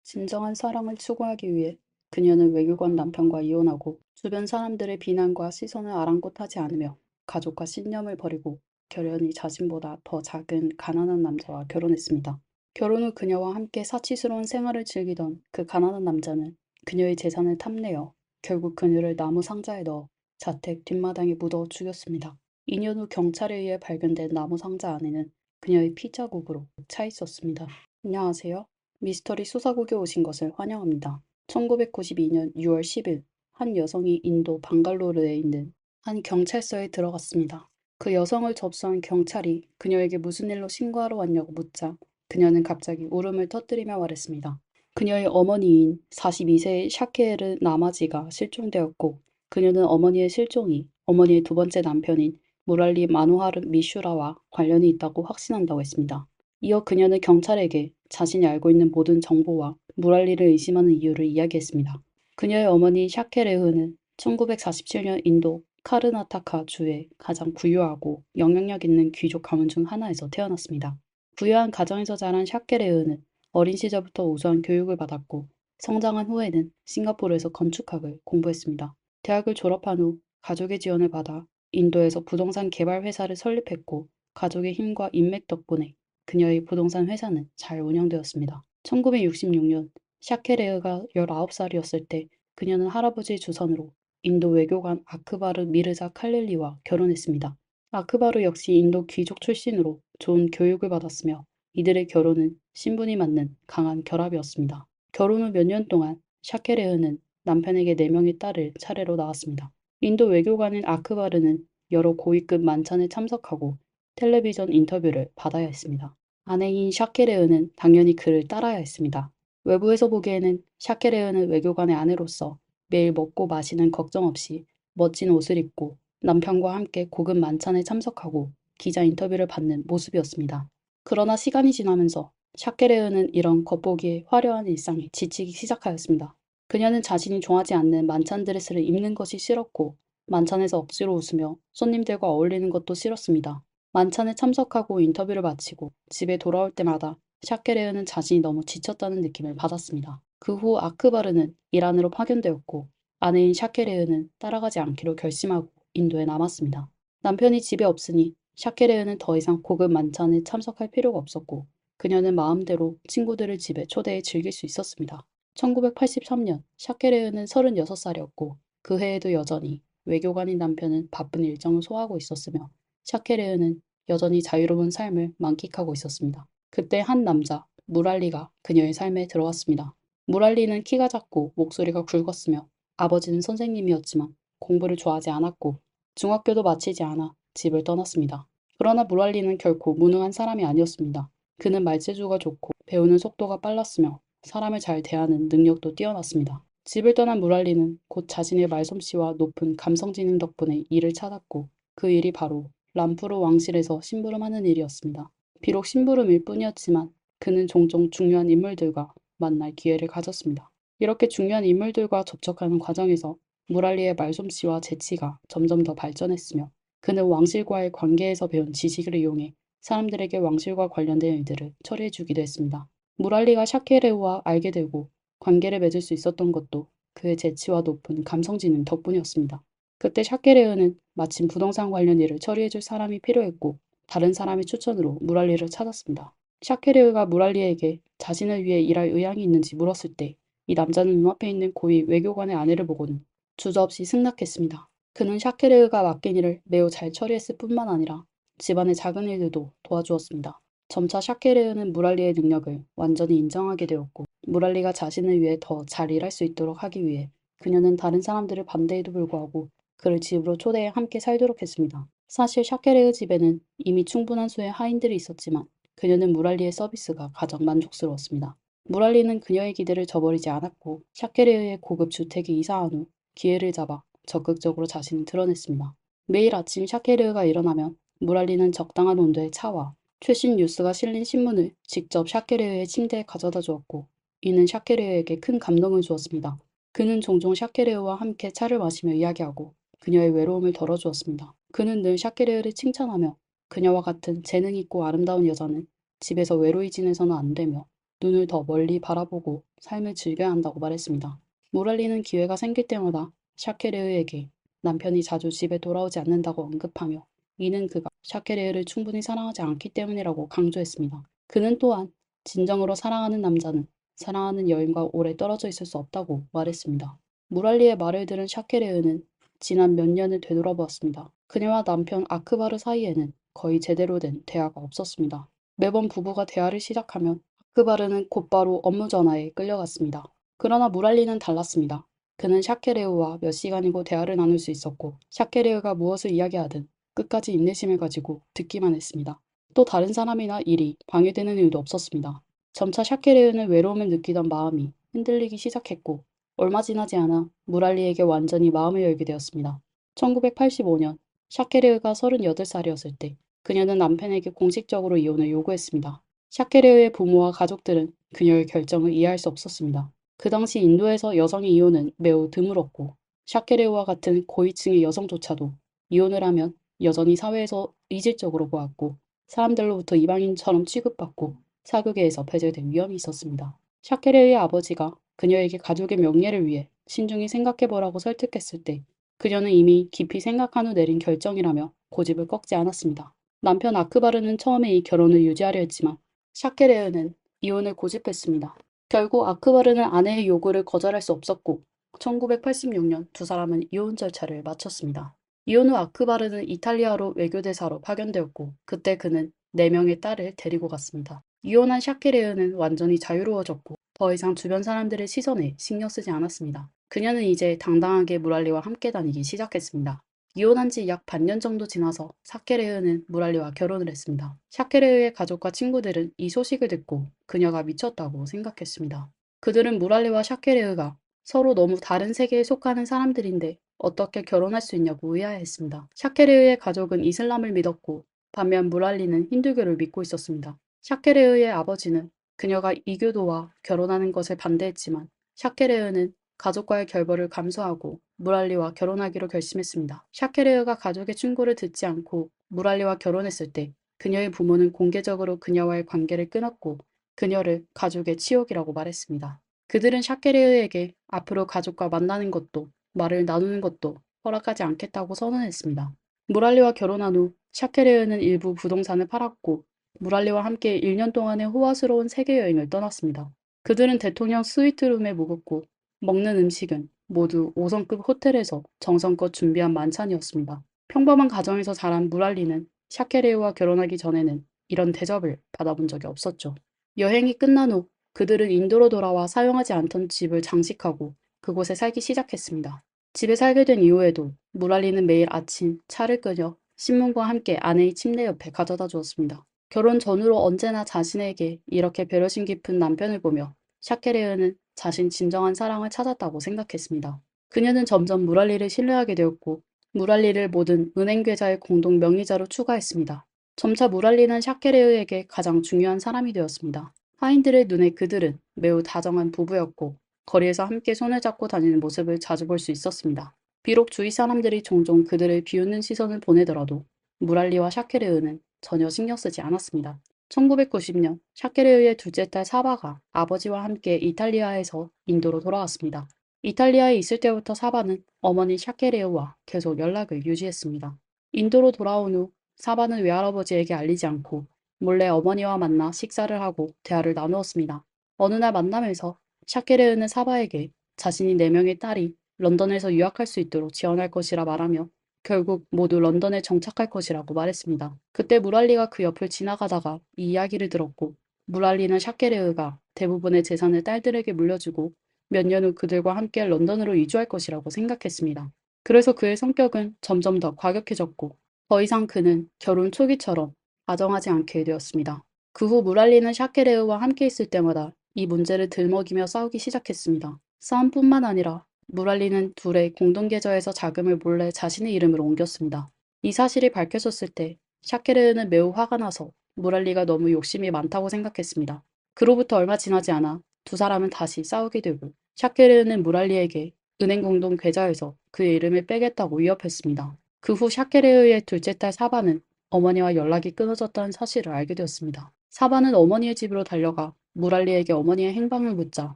진정한 사랑을 추구하기 위해 그녀는 외교관 남편과 이혼하고 주변 사람들의 비난과 시선을 아랑곳하지 않으며 가족과 신념을 버리고 결연히 자신보다 더 작은 가난한 남자와 결혼했습니다. 결혼 후 그녀와 함께 사치스러운 생활을 즐기던 그 가난한 남자는 그녀의 재산을 탐내어 결국 그녀를 나무 상자에 넣어 자택 뒷마당에 묻어 죽였습니다. 2년 후 경찰에 의해 발견된 나무 상자 안에는 그녀의 피자국으로 차 있었습니다. 안녕하세요. 미스터리 수사국에 오신 것을 환영합니다. 1992년 6월 10일, 한 여성이 인도 방갈로르에 있는 한 경찰서에 들어갔습니다. 그 여성을 접수한 경찰이 그녀에게 무슨 일로 신고하러 왔냐고 묻자 그녀는 갑자기 울음을 터뜨리며 말했습니다. 그녀의 어머니인 42세의 샤케르 나마지가 실종되었고 그녀는 어머니의 실종이 어머니의 두 번째 남편인 무랄리 마노하르 미슈라와 관련이 있다고 확신한다고 했습니다. 이어 그녀는 경찰에게 자신이 알고 있는 모든 정보와 무랄리를 의심하는 이유를 이야기했습니다. 그녀의 어머니 샤케레흐는 1947년 인도 카르나타카 주의 가장 부유하고 영향력 있는 귀족 가문 중 하나에서 태어났습니다. 부유한 가정에서 자란 샤케레흐는 어린 시절부터 우수한 교육을 받았고 성장한 후에는 싱가포르에서 건축학을 공부했습니다. 대학을 졸업한 후 가족의 지원을 받아 인도에서 부동산 개발 회사를 설립했고 가족의 힘과 인맥 덕분에 그녀의 부동산 회사는 잘 운영되었습니다. 1966년 샤케레흐가 19살이었을 때 그녀는 할아버지의 주선으로 인도 외교관 아크바르 미르자 칼릴리와 결혼했습니다. 아크바르 역시 인도 귀족 출신으로 좋은 교육을 받았으며 이들의 결혼은 신분이 맞는 강한 결합이었습니다. 결혼 후 몇 년 동안 샤케레흐는 남편에게 4명의 딸을 차례로 낳았습니다. 인도 외교관인 아크바르는 여러 고위급 만찬에 참석하고 텔레비전 인터뷰를 받아야 했습니다. 아내인 샤케레흐는 당연히 그를 따라야 했습니다. 외부에서 보기에는 샤케레흐는 외교관의 아내로서 매일 먹고 마시는 걱정 없이 멋진 옷을 입고 남편과 함께 고급 만찬에 참석하고 기자 인터뷰를 받는 모습이었습니다. 그러나 시간이 지나면서 샤케레흐는 이런 겉보기에 화려한 일상에 지치기 시작하였습니다. 그녀는 자신이 좋아하지 않는 만찬 드레스를 입는 것이 싫었고 만찬에서 억지로 웃으며 손님들과 어울리는 것도 싫었습니다. 만찬에 참석하고 인터뷰를 마치고 집에 돌아올 때마다 샤케레흐는 자신이 너무 지쳤다는 느낌을 받았습니다. 그 후 아크바르는 이란으로 파견되었고 아내인 샤케레흐는 따라가지 않기로 결심하고 인도에 남았습니다. 남편이 집에 없으니 샤케레흐는 더 이상 고급 만찬에 참석할 필요가 없었고 그녀는 마음대로 친구들을 집에 초대해 즐길 수 있었습니다. 1983년 샤케레흐는 36살이었고 그 해에도 여전히 외교관인 남편은 바쁜 일정을 소화하고 있었으며 샤케레흐는 여전히 자유로운 삶을 만끽하고 있었습니다. 그때 한 남자, 무랄리가 그녀의 삶에 들어왔습니다. 무랄리는 키가 작고 목소리가 굵었으며 아버지는 선생님이었지만 공부를 좋아하지 않았고 중학교도 마치지 않아 집을 떠났습니다. 그러나 무랄리는 결코 무능한 사람이 아니었습니다. 그는 말재주가 좋고 배우는 속도가 빨랐으며 사람을 잘 대하는 능력도 뛰어났습니다. 집을 떠난 무랄리는 곧 자신의 말솜씨와 높은 감성지능 덕분에 일을 찾았고 그 일이 바로 람푸르 왕실에서 심부름하는 일이었습니다. 비록 심부름일 뿐이었지만 그는 종종 중요한 인물들과 만날 기회를 가졌습니다. 이렇게 중요한 인물들과 접촉하는 과정에서 무랄리의 말솜씨와 재치가 점점 더 발전했으며 그는 왕실과의 관계에서 배운 지식을 이용해 사람들에게 왕실과 관련된 일들을 처리해주기도 했습니다. 무랄리가 샤케레우와 알게 되고 관계를 맺을 수 있었던 것도 그의 재치와 높은 감성지능 덕분이었습니다. 그때 샤케레우는 마침 부동산 관련 일을 처리해줄 사람이 필요했고 다른 사람의 추천으로 무랄리를 찾았습니다. 샤케레우가 무랄리에게 자신을 위해 일할 의향이 있는지 물었을 때 이 남자는 눈앞에 있는 고위 외교관의 아내를 보고는 주저없이 승낙했습니다. 그는 샤케레우가 맡긴 일을 매우 잘 처리했을 뿐만 아니라 집안의 작은 일들도 도와주었습니다. 점차 샤케레우는 무랄리의 능력을 완전히 인정하게 되었고 무랄리가 자신을 위해 더 잘 일할 수 있도록 하기 위해 그녀는 다른 사람들을 반대에도 불구하고 그를 집으로 초대해 함께 살도록 했습니다. 사실 샤케레의 집에는 이미 충분한 수의 하인들이 있었지만 그녀는 무랄리의 서비스가 가장 만족스러웠습니다. 무랄리는 그녀의 기대를 저버리지 않았고 샤케레의 고급 주택에 이사한 후 기회를 잡아 적극적으로 자신을 드러냈습니다. 매일 아침 샤케르가 일어나면 무랄리는 적당한 온도의 차와 최신 뉴스가 실린 신문을 직접 샤케르의 침대에 가져다 주었고 이는 샤케르에게 큰 감동을 주었습니다. 그는 종종 샤케르와 함께 차를 마시며 이야기하고 그녀의 외로움을 덜어주었습니다. 그는 늘 샤케르를 칭찬하며 그녀와 같은 재능 있고 아름다운 여자는 집에서 외로이 지내서는 안 되며 눈을 더 멀리 바라보고 삶을 즐겨야 한다고 말했습니다. 무랄리는 기회가 생길 때마다 샤케레우에게 남편이 자주 집에 돌아오지 않는다고 언급하며 이는 그가 샤케레우를 충분히 사랑하지 않기 때문이라고 강조했습니다. 그는 또한 진정으로 사랑하는 남자는 사랑하는 여인과 오래 떨어져 있을 수 없다고 말했습니다. 무랄리의 말을 들은 샤케레우는 지난 몇 년을 되돌아보았습니다. 그녀와 남편 아크바르 사이에는 거의 제대로 된 대화가 없었습니다. 매번 부부가 대화를 시작하면 아크바르는 곧바로 업무 전화에 끌려갔습니다. 그러나 무랄리는 달랐습니다. 그는 샤케레우와 몇 시간이고 대화를 나눌 수 있었고 샤케레우가 무엇을 이야기하든 끝까지 인내심을 가지고 듣기만 했습니다. 또 다른 사람이나 일이 방해되는 일도 없었습니다. 점차 샤케레우는 외로움을 느끼던 마음이 흔들리기 시작했고 얼마 지나지 않아 무랄리에게 완전히 마음을 열게 되었습니다. 1985년 샤케레우가 38살이었을 때 그녀는 남편에게 공식적으로 이혼을 요구했습니다. 샤케레우의 부모와 가족들은 그녀의 결정을 이해할 수 없었습니다. 그 당시 인도에서 여성의 이혼은 매우 드물었고 샤케레우와 같은 고위층의 여성조차도 이혼을 하면 여전히 사회에서 이질적으로 보았고 사람들로부터 이방인처럼 취급받고 사교계에서 배제될 위험이 있었습니다. 샤케레우의 아버지가 그녀에게 가족의 명예를 위해 신중히 생각해보라고 설득했을 때 그녀는 이미 깊이 생각한 후 내린 결정이라며 고집을 꺾지 않았습니다. 남편 아크바르는 처음에 이 결혼을 유지하려 했지만 샤케레우는 이혼을 고집했습니다. 결국 아크바르는 아내의 요구를 거절할 수 없었고 1986년 두 사람은 이혼 절차를 마쳤습니다. 이혼 후 아크바르는 이탈리아로 외교대사로 파견되었고 그때 그는 4명의 딸을 데리고 갔습니다. 이혼한 샤케레우는 완전히 자유로워졌고 더 이상 주변 사람들의 시선에 신경 쓰지 않았습니다. 그녀는 이제 당당하게 무랄리와 함께 다니기 시작했습니다. 이혼한 지 약 반년 정도 지나서 샤케레우는 무랄리와 결혼을 했습니다. 샤케레우의 가족과 친구들은 이 소식을 듣고 그녀가 미쳤다고 생각했습니다. 그들은 무랄리와 샤케레우가 서로 너무 다른 세계에 속하는 사람들인데 어떻게 결혼할 수 있냐고 의아해했습니다. 샤케레우의 가족은 이슬람을 믿었고 반면 무랄리는 힌두교를 믿고 있었습니다. 샤케레우의 아버지는 그녀가 이교도와 결혼하는 것을 반대했지만 샤케레우는 가족과의 결별을 감수하고 무랄리와 결혼하기로 결심했습니다. 샤케레우가 가족의 충고를 듣지 않고 무랄리와 결혼했을 때 그녀의 부모는 공개적으로 그녀와의 관계를 끊었고 그녀를 가족의 치욕이라고 말했습니다. 그들은 샤케레우에게 앞으로 가족과 만나는 것도 말을 나누는 것도 허락하지 않겠다고 선언했습니다. 무랄리와 결혼한 후 샤케레우는 일부 부동산을 팔았고 무랄리와 함께 1년 동안의 호화스러운 세계 여행을 떠났습니다. 그들은 대통령 스위트룸에 묵었고 먹는 음식은 모두 5성급 호텔에서 정성껏 준비한 만찬이었습니다. 평범한 가정에서 자란 무랄리는 샤케레우와 결혼하기 전에는 이런 대접을 받아본 적이 없었죠. 여행이 끝난 후 그들은 인도로 돌아와 사용하지 않던 집을 장식하고 그곳에 살기 시작했습니다. 집에 살게 된 이후에도 무랄리는 매일 아침 차를 끓여 신문과 함께 아내의 침대 옆에 가져다 주었습니다. 결혼 전후로 언제나 자신에게 이렇게 배려심 깊은 남편을 보며 샤케레우는 자신 진정한 사랑을 찾았다고 생각했습니다. 그녀는 점점 무랄리를 신뢰하게 되었고 무랄리를 모든 은행 계좌의 공동 명의자로 추가했습니다. 점차 무랄리는 샤케레우에게 가장 중요한 사람이 되었습니다. 하인들의 눈에 그들은 매우 다정한 부부였고 거리에서 함께 손을 잡고 다니는 모습을 자주 볼 수 있었습니다. 비록 주위 사람들이 종종 그들을 비웃는 시선을 보내더라도 무랄리와 샤케레우는 전혀 신경 쓰지 않았습니다. 1990년 샤케레우의 둘째 딸 사바가 아버지와 함께 이탈리아에서 인도로 돌아왔습니다. 이탈리아에 있을 때부터 사바는 어머니 샤케레우와 계속 연락을 유지했습니다. 인도로 돌아온 후 사바는 외할아버지에게 알리지 않고 몰래 어머니와 만나 식사를 하고 대화를 나누었습니다. 어느 날 만나면서 샤케레우는 사바에게 자신이 4명의 딸이 런던에서 유학할 수 있도록 지원할 것이라 말하며 결국 모두 런던에 정착할 것이라고 말했습니다. 그때 무랄리가 그 옆을 지나가다가 이 이야기를 들었고 무랄리는 샤케레우가 대부분의 재산을 딸들에게 물려주고 몇 년 후 그들과 함께 런던으로 이주할 것이라고 생각했습니다. 그래서 그의 성격은 점점 더 과격해졌고 더 이상 그는 결혼 초기처럼 다정하지 않게 되었습니다. 그 후 무랄리는 샤케레우와 함께 있을 때마다 이 문제를 들먹이며 싸우기 시작했습니다. 싸움뿐만 아니라 무랄리는 둘의 공동계좌에서 자금을 몰래 자신의 이름으로 옮겼습니다. 이 사실이 밝혀졌을 때 샤케르는 매우 화가 나서 무랄리가 너무 욕심이 많다고 생각했습니다. 그로부터 얼마 지나지 않아 두 사람은 다시 싸우게 되고 샤케르는 무랄리에게 은행 공동 계좌에서 그의 이름을 빼겠다고 위협했습니다. 그 후 샤케르의 둘째 딸 사바는 어머니와 연락이 끊어졌다는 사실을 알게 되었습니다. 사바는 어머니의 집으로 달려가 무랄리에게 어머니의 행방을 묻자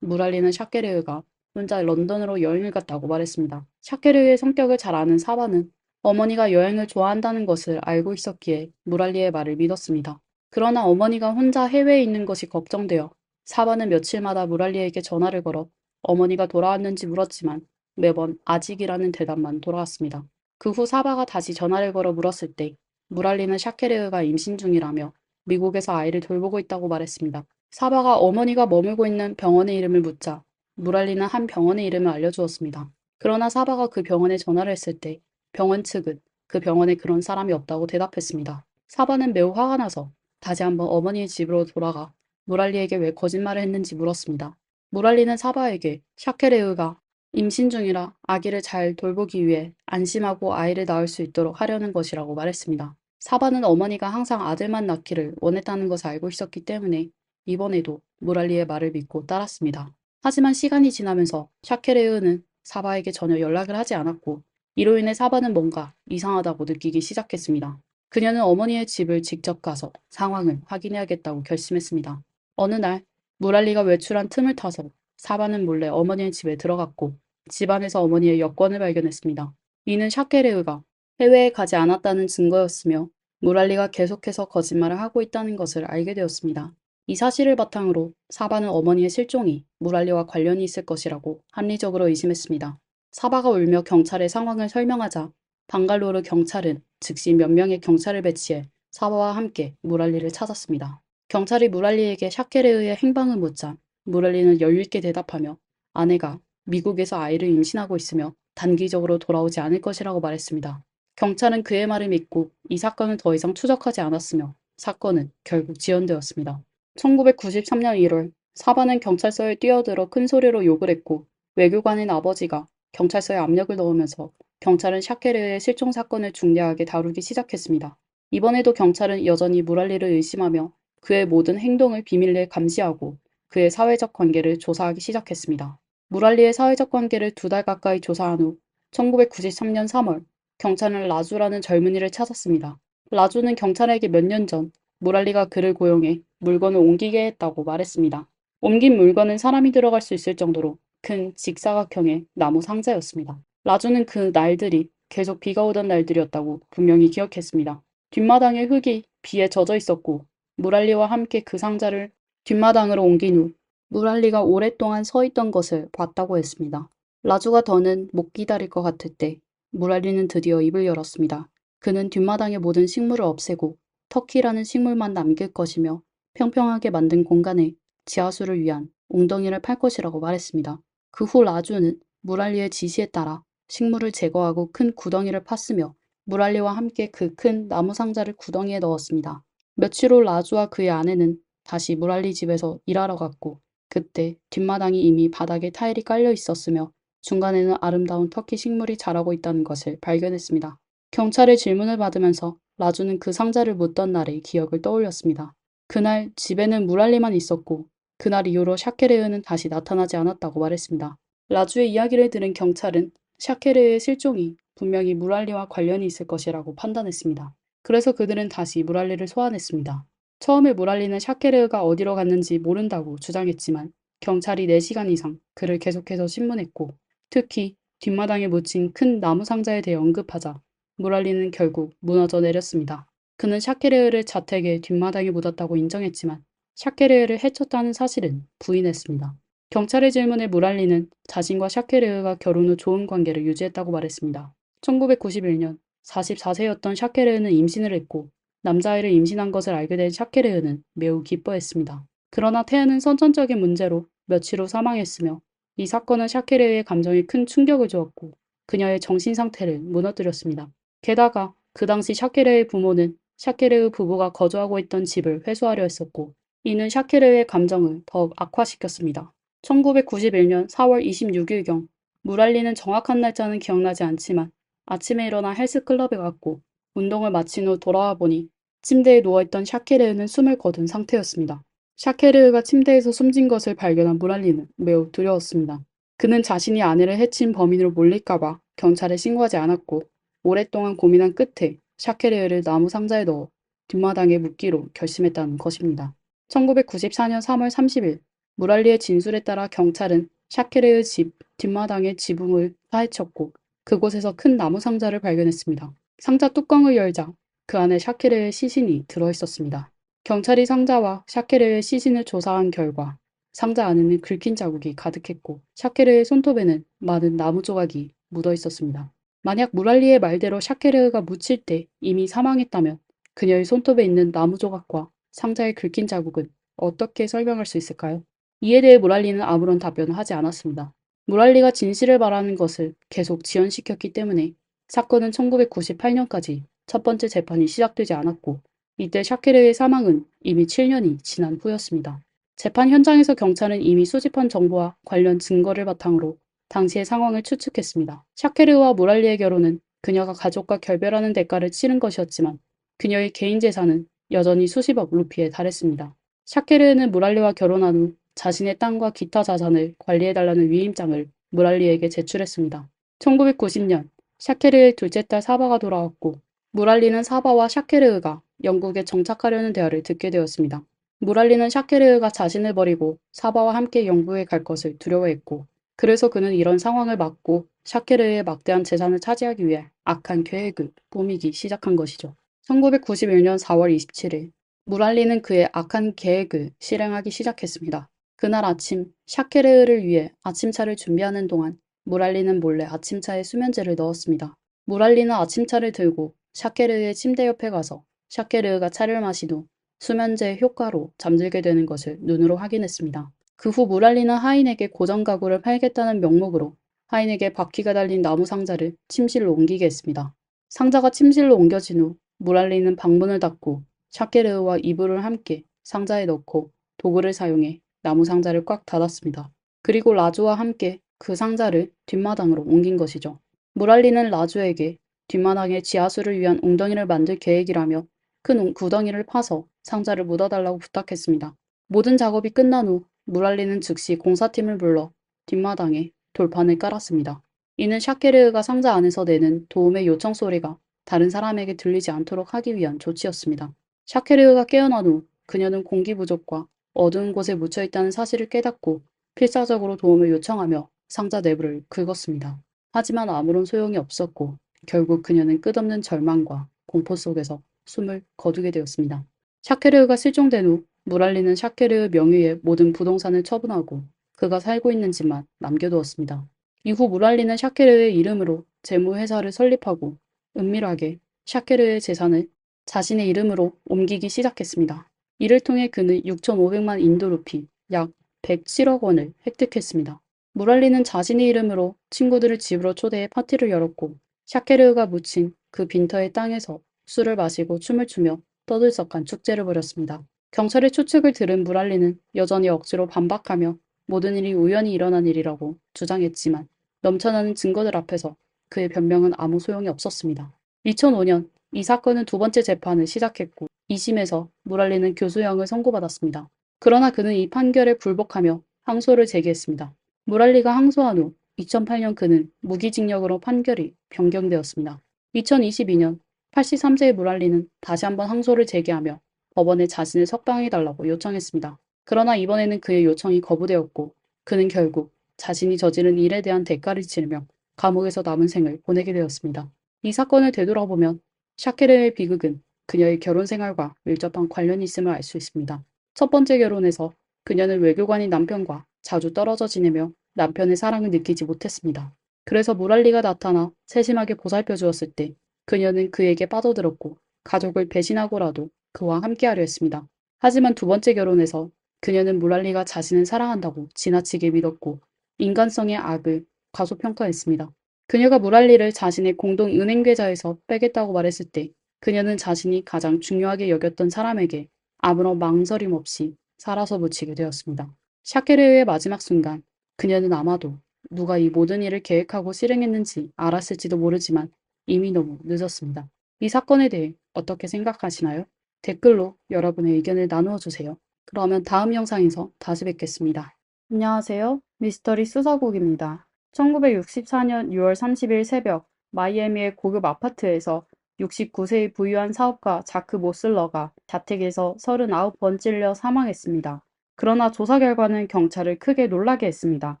무랄리는 샤케르가 혼자 런던으로 여행을 갔다고 말했습니다. 샤케르의 성격을 잘 아는 사바는 어머니가 여행을 좋아한다는 것을 알고 있었기에 무랄리의 말을 믿었습니다. 그러나 어머니가 혼자 해외에 있는 것이 걱정되어 사바는 며칠마다 무랄리에게 전화를 걸어 어머니가 돌아왔는지 물었지만 매번 아직이라는 대답만 돌아왔습니다. 그 후 사바가 다시 전화를 걸어 물었을 때 무랄리는 샤케르가 임신 중이라며 미국에서 아이를 돌보고 있다고 말했습니다. 사바가 어머니가 머물고 있는 병원의 이름을 묻자 무랄리는 한 병원의 이름을 알려주었습니다. 그러나 사바가 그 병원에 전화를 했을 때 병원 측은 그 병원에 그런 사람이 없다고 대답했습니다. 사바는 매우 화가 나서 다시 한번 어머니의 집으로 돌아가 무랄리에게 왜 거짓말을 했는지 물었습니다. 무랄리는 사바에게 샤케레우가 임신 중이라 아기를 잘 돌보기 위해 안심하고 아이를 낳을 수 있도록 하려는 것이라고 말했습니다. 사바는 어머니가 항상 아들만 낳기를 원했다는 것을 알고 있었기 때문에 이번에도 무랄리의 말을 믿고 따랐습니다. 하지만 시간이 지나면서 샤케레우는 사바에게 전혀 연락을 하지 않았고 이로 인해 사바는 뭔가 이상하다고 느끼기 시작했습니다. 그녀는 어머니의 집을 직접 가서 상황을 확인해야겠다고 결심했습니다. 어느 날 무랄리가 외출한 틈을 타서 사바는 몰래 어머니의 집에 들어갔고 집안에서 어머니의 여권을 발견했습니다. 이는 샤케레우가 해외에 가지 않았다는 증거였으며 무랄리가 계속해서 거짓말을 하고 있다는 것을 알게 되었습니다. 이 사실을 바탕으로 사바는 어머니의 실종이 무랄리와 관련이 있을 것이라고 합리적으로 의심했습니다. 사바가 울며 경찰에 상황을 설명하자 방갈로르 경찰은 즉시 몇 명의 경찰을 배치해 사바와 함께 무랄리를 찾았습니다. 경찰이 무랄리에게 샤케레의 행방을 묻자 무랄리는 여유있게 대답하며 아내가 미국에서 아이를 임신하고 있으며 단기적으로 돌아오지 않을 것이라고 말했습니다. 경찰은 그의 말을 믿고 이 사건을 더 이상 추적하지 않았으며 사건은 결국 지연되었습니다. 1993년 1월 사바는 경찰서에 뛰어들어 큰 소리로 욕을 했고 외교관인 아버지가 경찰서에 압력을 넣으면서 경찰은 샤케르의 실종 사건을 중대하게 다루기 시작했습니다. 이번에도 경찰은 여전히 무랄리를 의심하며 그의 모든 행동을 비밀리에 감시하고 그의 사회적 관계를 조사하기 시작했습니다. 무랄리의 사회적 관계를 2달 가까이 조사한 후 1993년 3월 경찰은 라주라는 젊은이를 찾았습니다. 라주는 경찰에게 몇 년 전 무랄리가 그를 고용해 물건을 옮기게 했다고 말했습니다. 옮긴 물건은 사람이 들어갈 수 있을 정도로 큰 직사각형의 나무 상자였습니다. 라주는 그 날들이 계속 비가 오던 날들이었다고 분명히 기억했습니다. 뒷마당의 흙이 비에 젖어 있었고 무랄리와 함께 그 상자를 뒷마당으로 옮긴 후 무랄리가 오랫동안 서 있던 것을 봤다고 했습니다. 라주가 더는 못 기다릴 것 같을 때 무랄리는 드디어 입을 열었습니다. 그는 뒷마당의 모든 식물을 없애고 터키라는 식물만 남길 것이며 평평하게 만든 공간에 지하수를 위한 웅덩이를 팔 것이라고 말했습니다. 그 후 라주는 무랄리의 지시에 따라 식물을 제거하고 큰 구덩이를 팠으며 무랄리와 함께 그 큰 나무 상자를 구덩이에 넣었습니다. 며칠 후 라주와 그의 아내는 다시 무랄리 집에서 일하러 갔고 그때 뒷마당이 이미 바닥에 타일이 깔려 있었으며 중간에는 아름다운 터키 식물이 자라고 있다는 것을 발견했습니다. 경찰의 질문을 받으면서 라주는 그 상자를 묻던 날의 기억을 떠올렸습니다. 그날 집에는 무랄리만 있었고 그날 이후로 샤케레흐는 다시 나타나지 않았다고 말했습니다. 라주의 이야기를 들은 경찰은 샤케레의 실종이 분명히 무랄리와 관련이 있을 것이라고 판단했습니다. 그래서 그들은 다시 무랄리를 소환했습니다. 처음에 무랄리는 샤케르가 어디로 갔는지 모른다고 주장했지만 경찰이 4시간 이상 그를 계속해서 신문했고 특히 뒷마당에 묻힌 큰 나무 상자에 대해 언급하자 무랄리는 결국 무너져 내렸습니다. 그는 샤케르를 자택의 뒷마당에 묻었다고 인정했지만 샤케르를 해쳤다는 사실은 부인했습니다. 경찰의 질문에 무랄리는 자신과 샤케르가 결혼 후 좋은 관계를 유지했다고 말했습니다. 1991년 44세였던 샤케르는 임신을 했고 남자아이를 임신한 것을 알게 된 샤케르는 매우 기뻐했습니다. 그러나 태아는 선천적인 문제로 며칠 후 사망했으며 이 사건은 샤케르의 감정에 큰 충격을 주었고 그녀의 정신 상태를 무너뜨렸습니다. 게다가 그 당시 샤케르의 부모는 샤케르 부부가 거주하고 있던 집을 회수하려 했었고 이는 샤케르의 감정을 더욱 악화시켰습니다. 1991년 4월 26일경 무랄리는 정확한 날짜는 기억나지 않지만 아침에 일어나 헬스클럽에 갔고 운동을 마친 후 돌아와 보니 침대에 누워있던 샤케르는 숨을 거둔 상태였습니다. 샤케르가 침대에서 숨진 것을 발견한 무랄리는 매우 두려웠습니다. 그는 자신이 아내를 해친 범인으로 몰릴까봐 경찰에 신고하지 않았고 오랫동안 고민한 끝에 샤케르를 나무 상자에 넣어 뒷마당에 묻기로 결심했다는 것입니다. 1994년 3월 30일 무랄리의 진술에 따라 경찰은 샤케르의 집 뒷마당의 지붕을 파헤쳤고 그곳에서 큰 나무 상자를 발견했습니다. 상자 뚜껑을 열자 그 안에 샤케르의 시신이 들어있었습니다. 경찰이 상자와 샤케르의 시신을 조사한 결과 상자 안에는 긁힌 자국이 가득했고 샤케르의 손톱에는 많은 나무 조각이 묻어 있었습니다. 만약 무랄리의 말대로 샤케르가 묻힐 때 이미 사망했다면 그녀의 손톱에 있는 나무 조각과 상자에 긁힌 자국은 어떻게 설명할 수 있을까요? 이에 대해 무랄리는 아무런 답변을 하지 않았습니다. 무랄리가 진실을 말하는 것을 계속 지연시켰기 때문에 사건은 1998년까지 첫 번째 재판이 시작되지 않았고 이때 샤케르의 사망은 이미 7년이 지난 후였습니다. 재판 현장에서 경찰은 이미 수집한 정보와 관련 증거를 바탕으로 당시의 상황을 추측했습니다. 샤케르와 무랄리의 결혼은 그녀가 가족과 결별하는 대가를 치른 것이었지만 그녀의 개인 재산은 여전히 수십억 루피에 달했습니다. 샤케르는 무랄리와 결혼한 후 자신의 땅과 기타 자산을 관리해달라는 위임장을 무랄리에게 제출했습니다. 1990년 샤케르의 둘째 딸 사바가 돌아왔고 무랄리는 사바와 샤케르가 영국에 정착하려는 대화를 듣게 되었습니다. 무랄리는 샤케르가 자신을 버리고 사바와 함께 영국에 갈 것을 두려워했고 그래서 그는 이런 상황을 막고 샤케르의 막대한 재산을 차지하기 위해 악한 계획을 꾸미기 시작한 것이죠. 1991년 4월 27일 무랄리는 그의 악한 계획을 실행하기 시작했습니다. 그날 아침 샤케르를 위해 아침차를 준비하는 동안 무랄리는 몰래 아침차에 수면제를 넣었습니다. 무랄리는 아침차를 들고 샤케르의 침대 옆에 가서 샤케르가 차를 마신 후 수면제의 효과로 잠들게 되는 것을 눈으로 확인했습니다. 그 후 무랄리는 하인에게 고정 가구를 팔겠다는 명목으로 하인에게 바퀴가 달린 나무 상자를 침실로 옮기게 했습니다. 상자가 침실로 옮겨진 후 무랄리는 방문을 닫고 샤케르와 이불을 함께 상자에 넣고 도구를 사용해 나무 상자를 꽉 닫았습니다. 그리고 라주와 함께 그 상자를 뒷마당으로 옮긴 것이죠. 무랄리는 라주에게 뒷마당에 지하수를 위한 웅덩이를 만들 계획이라며 큰 구덩이를 파서 상자를 묻어달라고 부탁했습니다. 모든 작업이 끝난 후 무랄리는 즉시 공사팀을 불러 뒷마당에 돌판을 깔았습니다. 이는 샤케르가 상자 안에서 내는 도움의 요청 소리가 다른 사람에게 들리지 않도록 하기 위한 조치였습니다. 샤케르가 깨어난 후 그녀는 공기 부족과 어두운 곳에 묻혀 있다는 사실을 깨닫고 필사적으로 도움을 요청하며 상자 내부를 긁었습니다. 하지만 아무런 소용이 없었고 결국 그녀는 끝없는 절망과 공포 속에서 숨을 거두게 되었습니다. 샤케르가 실종된 후 무랄리는 샤케르의 명의의 모든 부동산을 처분하고 그가 살고 있는 집만 남겨두었습니다. 이후 무랄리는 샤케르의 이름으로 재무회사를 설립하고 은밀하게 샤케르의 재산을 자신의 이름으로 옮기기 시작했습니다. 이를 통해 그는 6,500만 인도 루피, 약 107억 원을 획득했습니다. 무랄리는 자신의 이름으로 친구들을 집으로 초대해 파티를 열었고 샤케르가 묻힌 그 빈터의 땅에서 술을 마시고 춤을 추며 떠들썩한 축제를 벌였습니다. 경찰의 추측을 들은 무랄리는 여전히 억지로 반박하며 모든 일이 우연히 일어난 일이라고 주장했지만 넘쳐나는 증거들 앞에서 그의 변명은 아무 소용이 없었습니다. 2005년 이 사건은 두 번째 재판을 시작했고 2심에서 무랄리는 교수형을 선고받았습니다. 그러나 그는 이 판결에 불복하며 항소를 제기했습니다. 무랄리가 항소한 후 2008년 그는 무기징역으로 판결이 변경되었습니다. 2022년 83세의 무랄리는 다시 한번 항소를 제기하며 법원에 자신을 석방해달라고 요청했습니다. 그러나 이번에는 그의 요청이 거부되었고 그는 결국 자신이 저지른 일에 대한 대가를 치르며 감옥에서 남은 생을 보내게 되었습니다. 이 사건을 되돌아보면 샤케르의 비극은 그녀의 결혼 생활과 밀접한 관련이 있음을 알 수 있습니다. 첫 번째 결혼에서 그녀는 외교관인 남편과 자주 떨어져 지내며 남편의 사랑을 느끼지 못했습니다. 그래서 무랄리가 나타나 세심하게 보살펴 주었을 때 그녀는 그에게 빠져들었고 가족을 배신하고라도 그와 함께하려 했습니다. 하지만 두 번째 결혼에서 그녀는 무랄리가 자신을 사랑한다고 지나치게 믿었고 인간성의 악을 과소평가했습니다. 그녀가 무랄리를 자신의 공동 은행 계좌에서 빼겠다고 말했을 때 그녀는 자신이 가장 중요하게 여겼던 사람에게 아무런 망설임 없이 살아서 붙이게 되었습니다. 샤케르의 마지막 순간 그녀는 아마도 누가 이 모든 일을 계획하고 실행했는지 알았을지도 모르지만 이미 너무 늦었습니다. 이 사건에 대해 어떻게 생각하시나요? 댓글로 여러분의 의견을 나누어 주세요. 그러면 다음 영상에서 다시 뵙겠습니다. 안녕하세요. 미스터리 수사국입니다. 1964년 6월 30일 새벽 마이애미의 고급 아파트에서 69세의 부유한 사업가 자크 모슬러가 자택에서 39번 찔려 사망했습니다. 그러나 조사 결과는 경찰을 크게 놀라게 했습니다.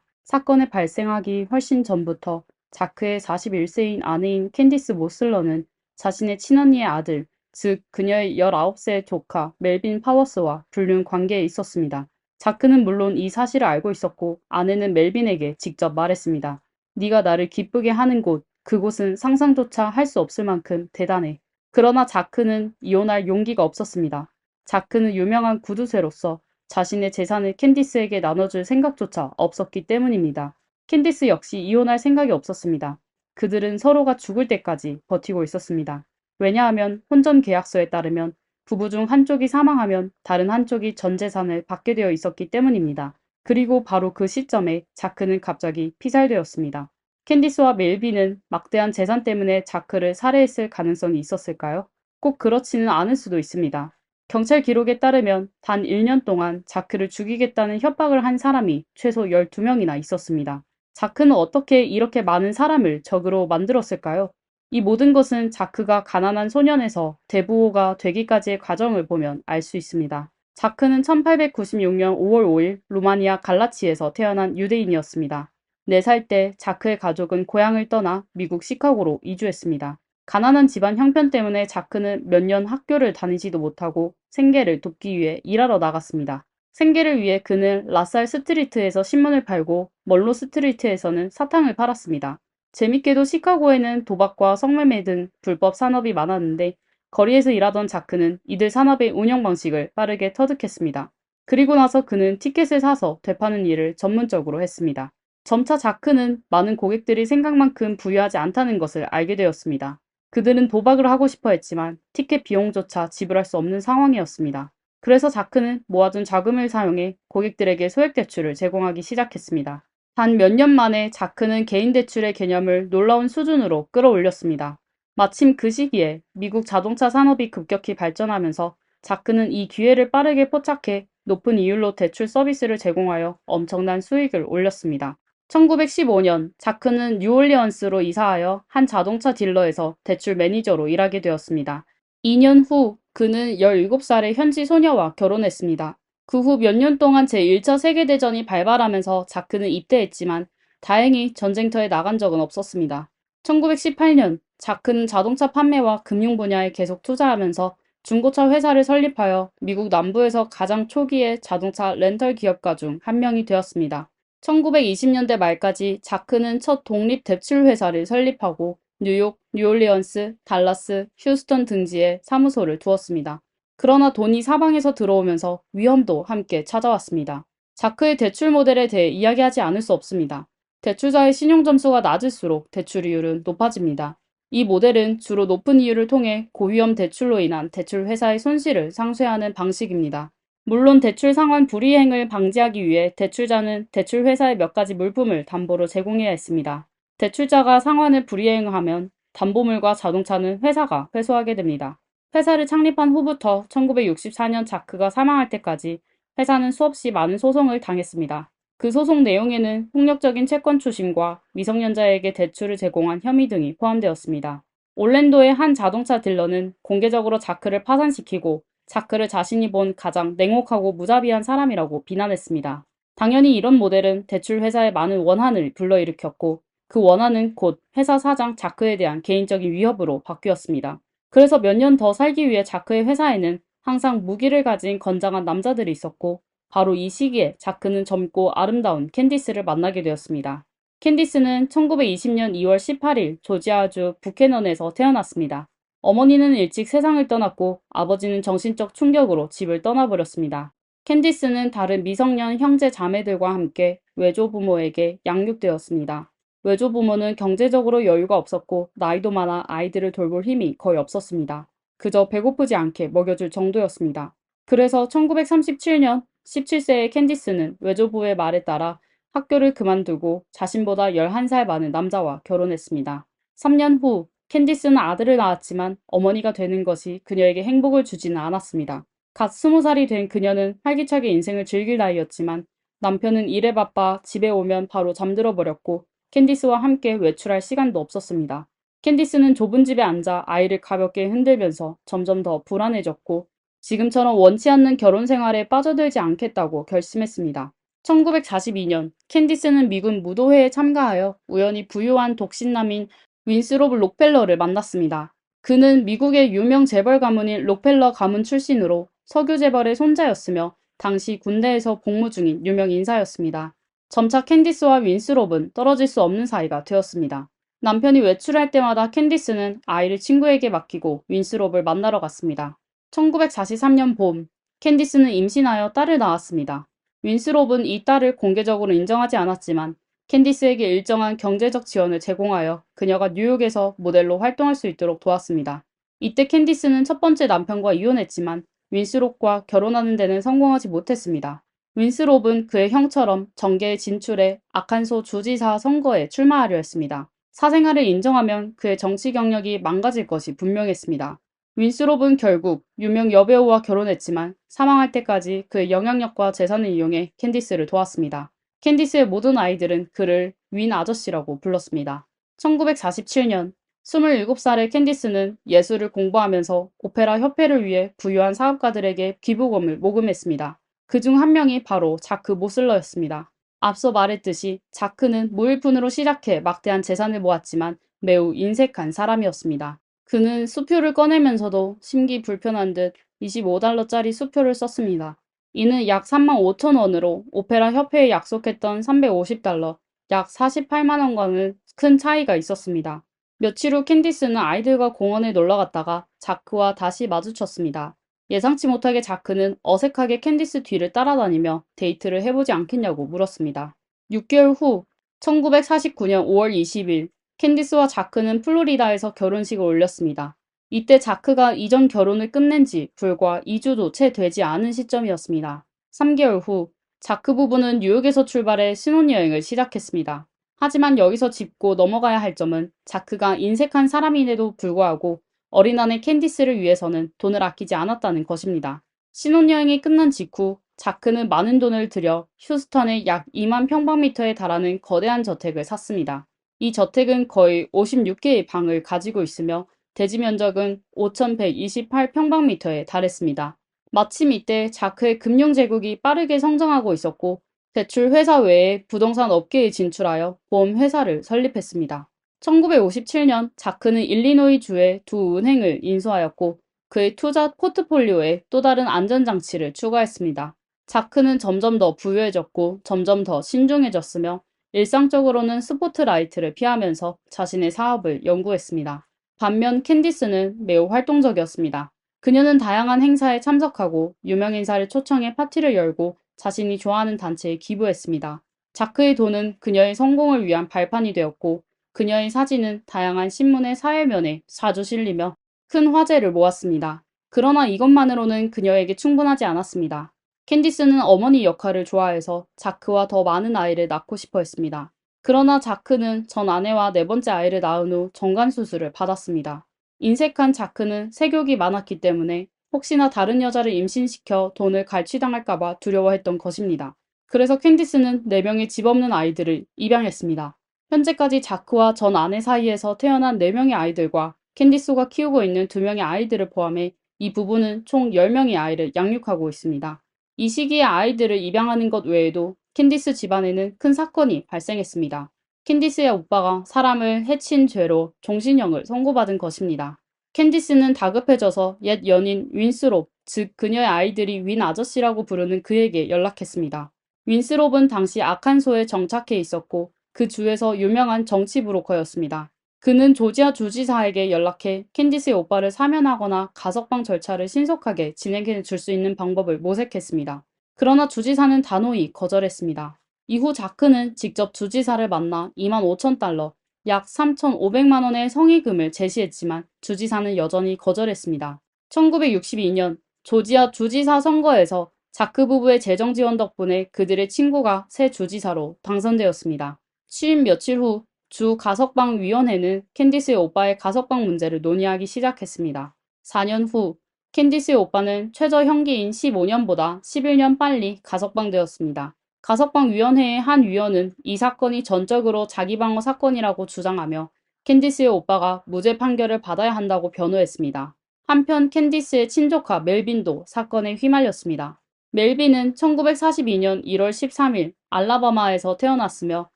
사건의 발생하기 훨씬 전부터 자크의 41세인 아내인 캔디스 모슬러는 자신의 친언니의 아들, 즉 그녀의 19세 조카 멜빈 파워스와 불륜 관계에 있었습니다. 자크는 물론 이 사실을 알고 있었고 아내는 멜빈에게 직접 말했습니다. 네가 나를 기쁘게 하는 곳, 그곳은 상상조차 할 수 없을 만큼 대단해. 그러나 자크는 이혼할 용기가 없었습니다. 자크는 유명한 구두쇠로서 자신의 재산을 캔디스에게 나눠줄 생각조차 없었기 때문입니다. 캔디스 역시 이혼할 생각이 없었습니다. 그들은 서로가 죽을 때까지 버티고 있었습니다. 왜냐하면 혼전 계약서에 따르면 부부 중 한쪽이 사망하면 다른 한쪽이 전 재산을 받게 되어 있었기 때문입니다. 그리고 바로 그 시점에 자크는 갑자기 피살되었습니다. 캔디스와 멜빈은 막대한 재산 때문에 자크를 살해했을 가능성이 있었을까요? 꼭 그렇지는 않을 수도 있습니다. 경찰 기록에 따르면 단 1년 동안 자크를 죽이겠다는 협박을 한 사람이 최소 12명이나 있었습니다. 자크는 어떻게 이렇게 많은 사람을 적으로 만들었을까요? 이 모든 것은 자크가 가난한 소년에서 대부호가 되기까지의 과정을 보면 알 수 있습니다. 자크는 1896년 5월 5일 루마니아 갈라치에서 태어난 유대인이었습니다. 4살 때 자크의 가족은 고향을 떠나 미국 시카고로 이주했습니다. 가난한 집안 형편 때문에 자크는 몇 년 학교를 다니지도 못하고 생계를 돕기 위해 일하러 나갔습니다. 생계를 위해 그는 라살 스트리트에서 신문을 팔고 멀로 스트리트에서는 사탕을 팔았습니다. 재밌게도 시카고에는 도박과 성매매 등 불법 산업이 많았는데 거리에서 일하던 자크는 이들 산업의 운영 방식을 빠르게 터득했습니다. 그리고 나서 그는 티켓을 사서 되파는 일을 전문적으로 했습니다. 점차 자크는 많은 고객들이 생각만큼 부유하지 않다는 것을 알게 되었습니다. 그들은 도박을 하고 싶어 했지만 티켓 비용조차 지불할 수 없는 상황이었습니다. 그래서 자크는 모아둔 자금을 사용해 고객들에게 소액 대출을 제공하기 시작했습니다. 단 몇 년 만에 자크는 개인 대출의 개념을 놀라운 수준으로 끌어올렸습니다. 마침 그 시기에 미국 자동차 산업이 급격히 발전하면서 자크는 이 기회를 빠르게 포착해 높은 이율로 대출 서비스를 제공하여 엄청난 수익을 올렸습니다. 1915년 자크는 뉴올리언스로 이사하여 한 자동차 딜러에서 대출 매니저로 일하게 되었습니다. 2년 후 그는 17살의 현지 소녀와 결혼했습니다. 그 후 몇 년 동안 제1차 세계대전이 발발하면서 자크는 입대했지만 다행히 전쟁터에 나간 적은 없었습니다. 1918년 자크는 자동차 판매와 금융 분야에 계속 투자하면서 중고차 회사를 설립하여 미국 남부에서 가장 초기의 자동차 렌털 기업가 중 한 명이 되었습니다. 1920년대 말까지 자크는 첫 독립 대출 회사를 설립하고 뉴욕, 뉴올리언스, 달라스, 휴스턴 등지에 사무소를 두었습니다. 그러나 돈이 사방에서 들어오면서 위험도 함께 찾아왔습니다. 자크의 대출 모델에 대해 이야기하지 않을 수 없습니다. 대출자의 신용점수가 낮을수록 대출이율은 높아집니다. 이 모델은 주로 높은 이율을 통해 고위험 대출로 인한 대출 회사의 손실을 상쇄하는 방식입니다. 물론 대출 상환 불이행을 방지하기 위해 대출자는 대출 회사에 몇 가지 물품을 담보로 제공해야 했습니다. 대출자가 상환을 불이행하면 담보물과 자동차는 회사가 회수하게 됩니다. 회사를 창립한 후부터 1964년 자크가 사망할 때까지 회사는 수없이 많은 소송을 당했습니다. 그 소송 내용에는 폭력적인 채권 추심과 미성년자에게 대출을 제공한 혐의 등이 포함되었습니다. 올랜도의 한 자동차 딜러는 공개적으로 자크를 파산시키고 자크를 자신이 본 가장 냉혹하고 무자비한 사람이라고 비난했습니다. 당연히 이런 모델은 대출 회사의 많은 원한을 불러일으켰고 그 원한은 곧 회사 사장 자크에 대한 개인적인 위협으로 바뀌었습니다. 그래서 몇 년 더 살기 위해 자크의 회사에는 항상 무기를 가진 건장한 남자들이 있었고 바로 이 시기에 자크는 젊고 아름다운 캔디스를 만나게 되었습니다. 캔디스는 1920년 2월 18일 조지아주 부캐넌에서 태어났습니다. 어머니는 일찍 세상을 떠났고 아버지는 정신적 충격으로 집을 떠나버렸습니다. 캔디스는 다른 미성년 형제 자매들과 함께 외조부모에게 양육되었습니다. 외조부모는 경제적으로 여유가 없었고 나이도 많아 아이들을 돌볼 힘이 거의 없었습니다. 그저 배고프지 않게 먹여줄 정도였습니다. 그래서 1937년 17세의 캔디스는 외조부의 말에 따라 학교를 그만두고 자신보다 11살 많은 남자와 결혼했습니다. 3년 후 캔디스는 아들을 낳았지만 어머니가 되는 것이 그녀에게 행복을 주지는 않았습니다. 갓 20살이 된 그녀는 활기차게 인생을 즐길 나이였지만 남편은 일에 바빠 집에 오면 바로 잠들어 버렸고 캔디스와 함께 외출할 시간도 없었습니다. 캔디스는 좁은 집에 앉아 아이를 가볍게 흔들면서 점점 더 불안해졌고 지금처럼 원치 않는 결혼 생활에 빠져들지 않겠다고 결심했습니다. 1942년 캔디스는 미군 무도회에 참가하여 우연히 부유한 독신남인 윈스롭 록펠러를 만났습니다. 그는 미국의 유명 재벌 가문인 록펠러 가문 출신으로 석유 재벌의 손자였으며 당시 군대에서 복무 중인 유명 인사였습니다. 점차 캔디스와 윈스롭은 떨어질 수 없는 사이가 되었습니다. 남편이 외출할 때마다 캔디스는 아이를 친구에게 맡기고 윈스롭을 만나러 갔습니다. 1943년 봄, 캔디스는 임신하여 딸을 낳았습니다. 윈스롭은 이 딸을 공개적으로 인정하지 않았지만 캔디스에게 일정한 경제적 지원을 제공하여 그녀가 뉴욕에서 모델로 활동할 수 있도록 도왔습니다. 이때 캔디스는 첫 번째 남편과 이혼했지만 윈스롭과 결혼하는 데는 성공하지 못했습니다. 윈스롭은 그의 형처럼 정계에 진출해 아칸소 주지사 선거에 출마하려 했습니다. 사생활을 인정하면 그의 정치 경력이 망가질 것이 분명했습니다. 윈스롭은 결국 유명 여배우와 결혼했지만 사망할 때까지 그의 영향력과 재산을 이용해 캔디스를 도왔습니다. 캔디스의 모든 아이들은 그를 윈 아저씨라고 불렀습니다. 1947년 27살의 캔디스는 예술을 공부하면서 오페라 협회를 위해 부유한 사업가들에게 기부금을 모금했습니다. 그중 한 명이 바로 자크 모슬러였습니다. 앞서 말했듯이 자크는 무일푼으로 시작해 막대한 재산을 모았지만 매우 인색한 사람이었습니다. 그는 수표를 꺼내면서도 심기 불편한 듯 25달러짜리 수표를 썼습니다. 이는 약 3만 5천 원으로 오페라 협회에 약속했던 350달러, 약 48만 원과는 큰 차이가 있었습니다. 며칠 후 캔디스는 아이들과 공원에 놀러 갔다가 자크와 다시 마주쳤습니다. 예상치 못하게 자크는 어색하게 캔디스 뒤를 따라다니며 데이트를 해보지 않겠냐고 물었습니다. 6개월 후 1949년 5월 20일 캔디스와 자크는 플로리다에서 결혼식을 올렸습니다. 이때 자크가 이전 결혼을 끝낸 지 불과 2주도 채 되지 않은 시점이었습니다. 3개월 후 자크 부부는 뉴욕에서 출발해 신혼여행을 시작했습니다. 하지만 여기서 짚고 넘어가야 할 점은 자크가 인색한 사람임에도 불구하고 어린 아내 캔디스를 위해서는 돈을 아끼지 않았다는 것입니다. 신혼여행이 끝난 직후 자크는 많은 돈을 들여 휴스턴의 약 2만 평방미터에 달하는 거대한 저택을 샀습니다. 이 저택은 거의 56개의 방을 가지고 있으며 대지 면적은 5,128평방미터에 달했습니다. 마침 이때 자크의 금융 제국이 빠르게 성장하고 있었고 대출 회사 외에 부동산 업계에 진출하여 보험 회사를 설립했습니다. 1957년 자크는 일리노이 주의 두 은행을 인수하였고 그의 투자 포트폴리오에 또 다른 안전장치를 추가했습니다. 자크는 점점 더 부유해졌고 점점 더 신중해졌으며 일상적으로는 스포트라이트를 피하면서 자신의 사업을 연구했습니다. 반면 캔디스는 매우 활동적이었습니다. 그녀는 다양한 행사에 참석하고 유명 인사를 초청해 파티를 열고 자신이 좋아하는 단체에 기부했습니다. 자크의 돈은 그녀의 성공을 위한 발판이 되었고 그녀의 사진은 다양한 신문의 사회면에 자주 실리며 큰 화제를 모았습니다. 그러나 이것만으로는 그녀에게 충분하지 않았습니다. 캔디스는 어머니 역할을 좋아해서 자크와 더 많은 아이를 낳고 싶어 했습니다. 그러나 자크는 전 아내와 네 번째 아이를 낳은 후 정관수술을 받았습니다. 인색한 자크는 색욕이 많았기 때문에 혹시나 다른 여자를 임신시켜 돈을 갈취당할까봐 두려워했던 것입니다. 그래서 캔디스는 4명의 집 없는 아이들을 입양했습니다. 현재까지 자크와 전 아내 사이에서 태어난 4명의 아이들과 캔디스가 키우고 있는 2명의 아이들을 포함해 이 부부는 총 10명의 아이를 양육하고 있습니다. 이 시기에 아이들을 입양하는 것 외에도 캔디스 집안에는 큰 사건이 발생했습니다. 캔디스의 오빠가 사람을 해친 죄로 종신형을 선고받은 것입니다. 캔디스는 다급해져서 옛 연인 윈스롭, 즉 그녀의 아이들이 윈 아저씨라고 부르는 그에게 연락했습니다. 윈스롭은 당시 아칸소에 정착해 있었고 그 주에서 유명한 정치 브로커였습니다. 그는 조지아 주지사에게 연락해 캔디스의 오빠를 사면하거나 가석방 절차를 신속하게 진행해 줄 수 있는 방법을 모색했습니다. 그러나 주지사는 단호히 거절했습니다. 이후 자크는 직접 주지사를 만나 2만 5천 달러, 약 3,500만 원의 성의금을 제시했지만 주지사는 여전히 거절했습니다. 1962년 조지아 주지사 선거에서 자크 부부의 재정 지원 덕분에 그들의 친구가 새 주지사로 당선되었습니다. 취임 며칠 후 주 가석방위원회는 캔디스의 오빠의 가석방 문제를 논의하기 시작했습니다. 4년 후 캔디스의 오빠는 최저 형기인 15년보다 11년 빨리 가석방되었습니다. 가석방위원회의 한 위원은 이 사건이 전적으로 자기방어 사건이라고 주장하며 캔디스의 오빠가 무죄 판결을 받아야 한다고 변호했습니다. 한편 캔디스의 친조카 멜빈도 사건에 휘말렸습니다. 멜빈은 1942년 1월 13일 알라바마에서 태어났으며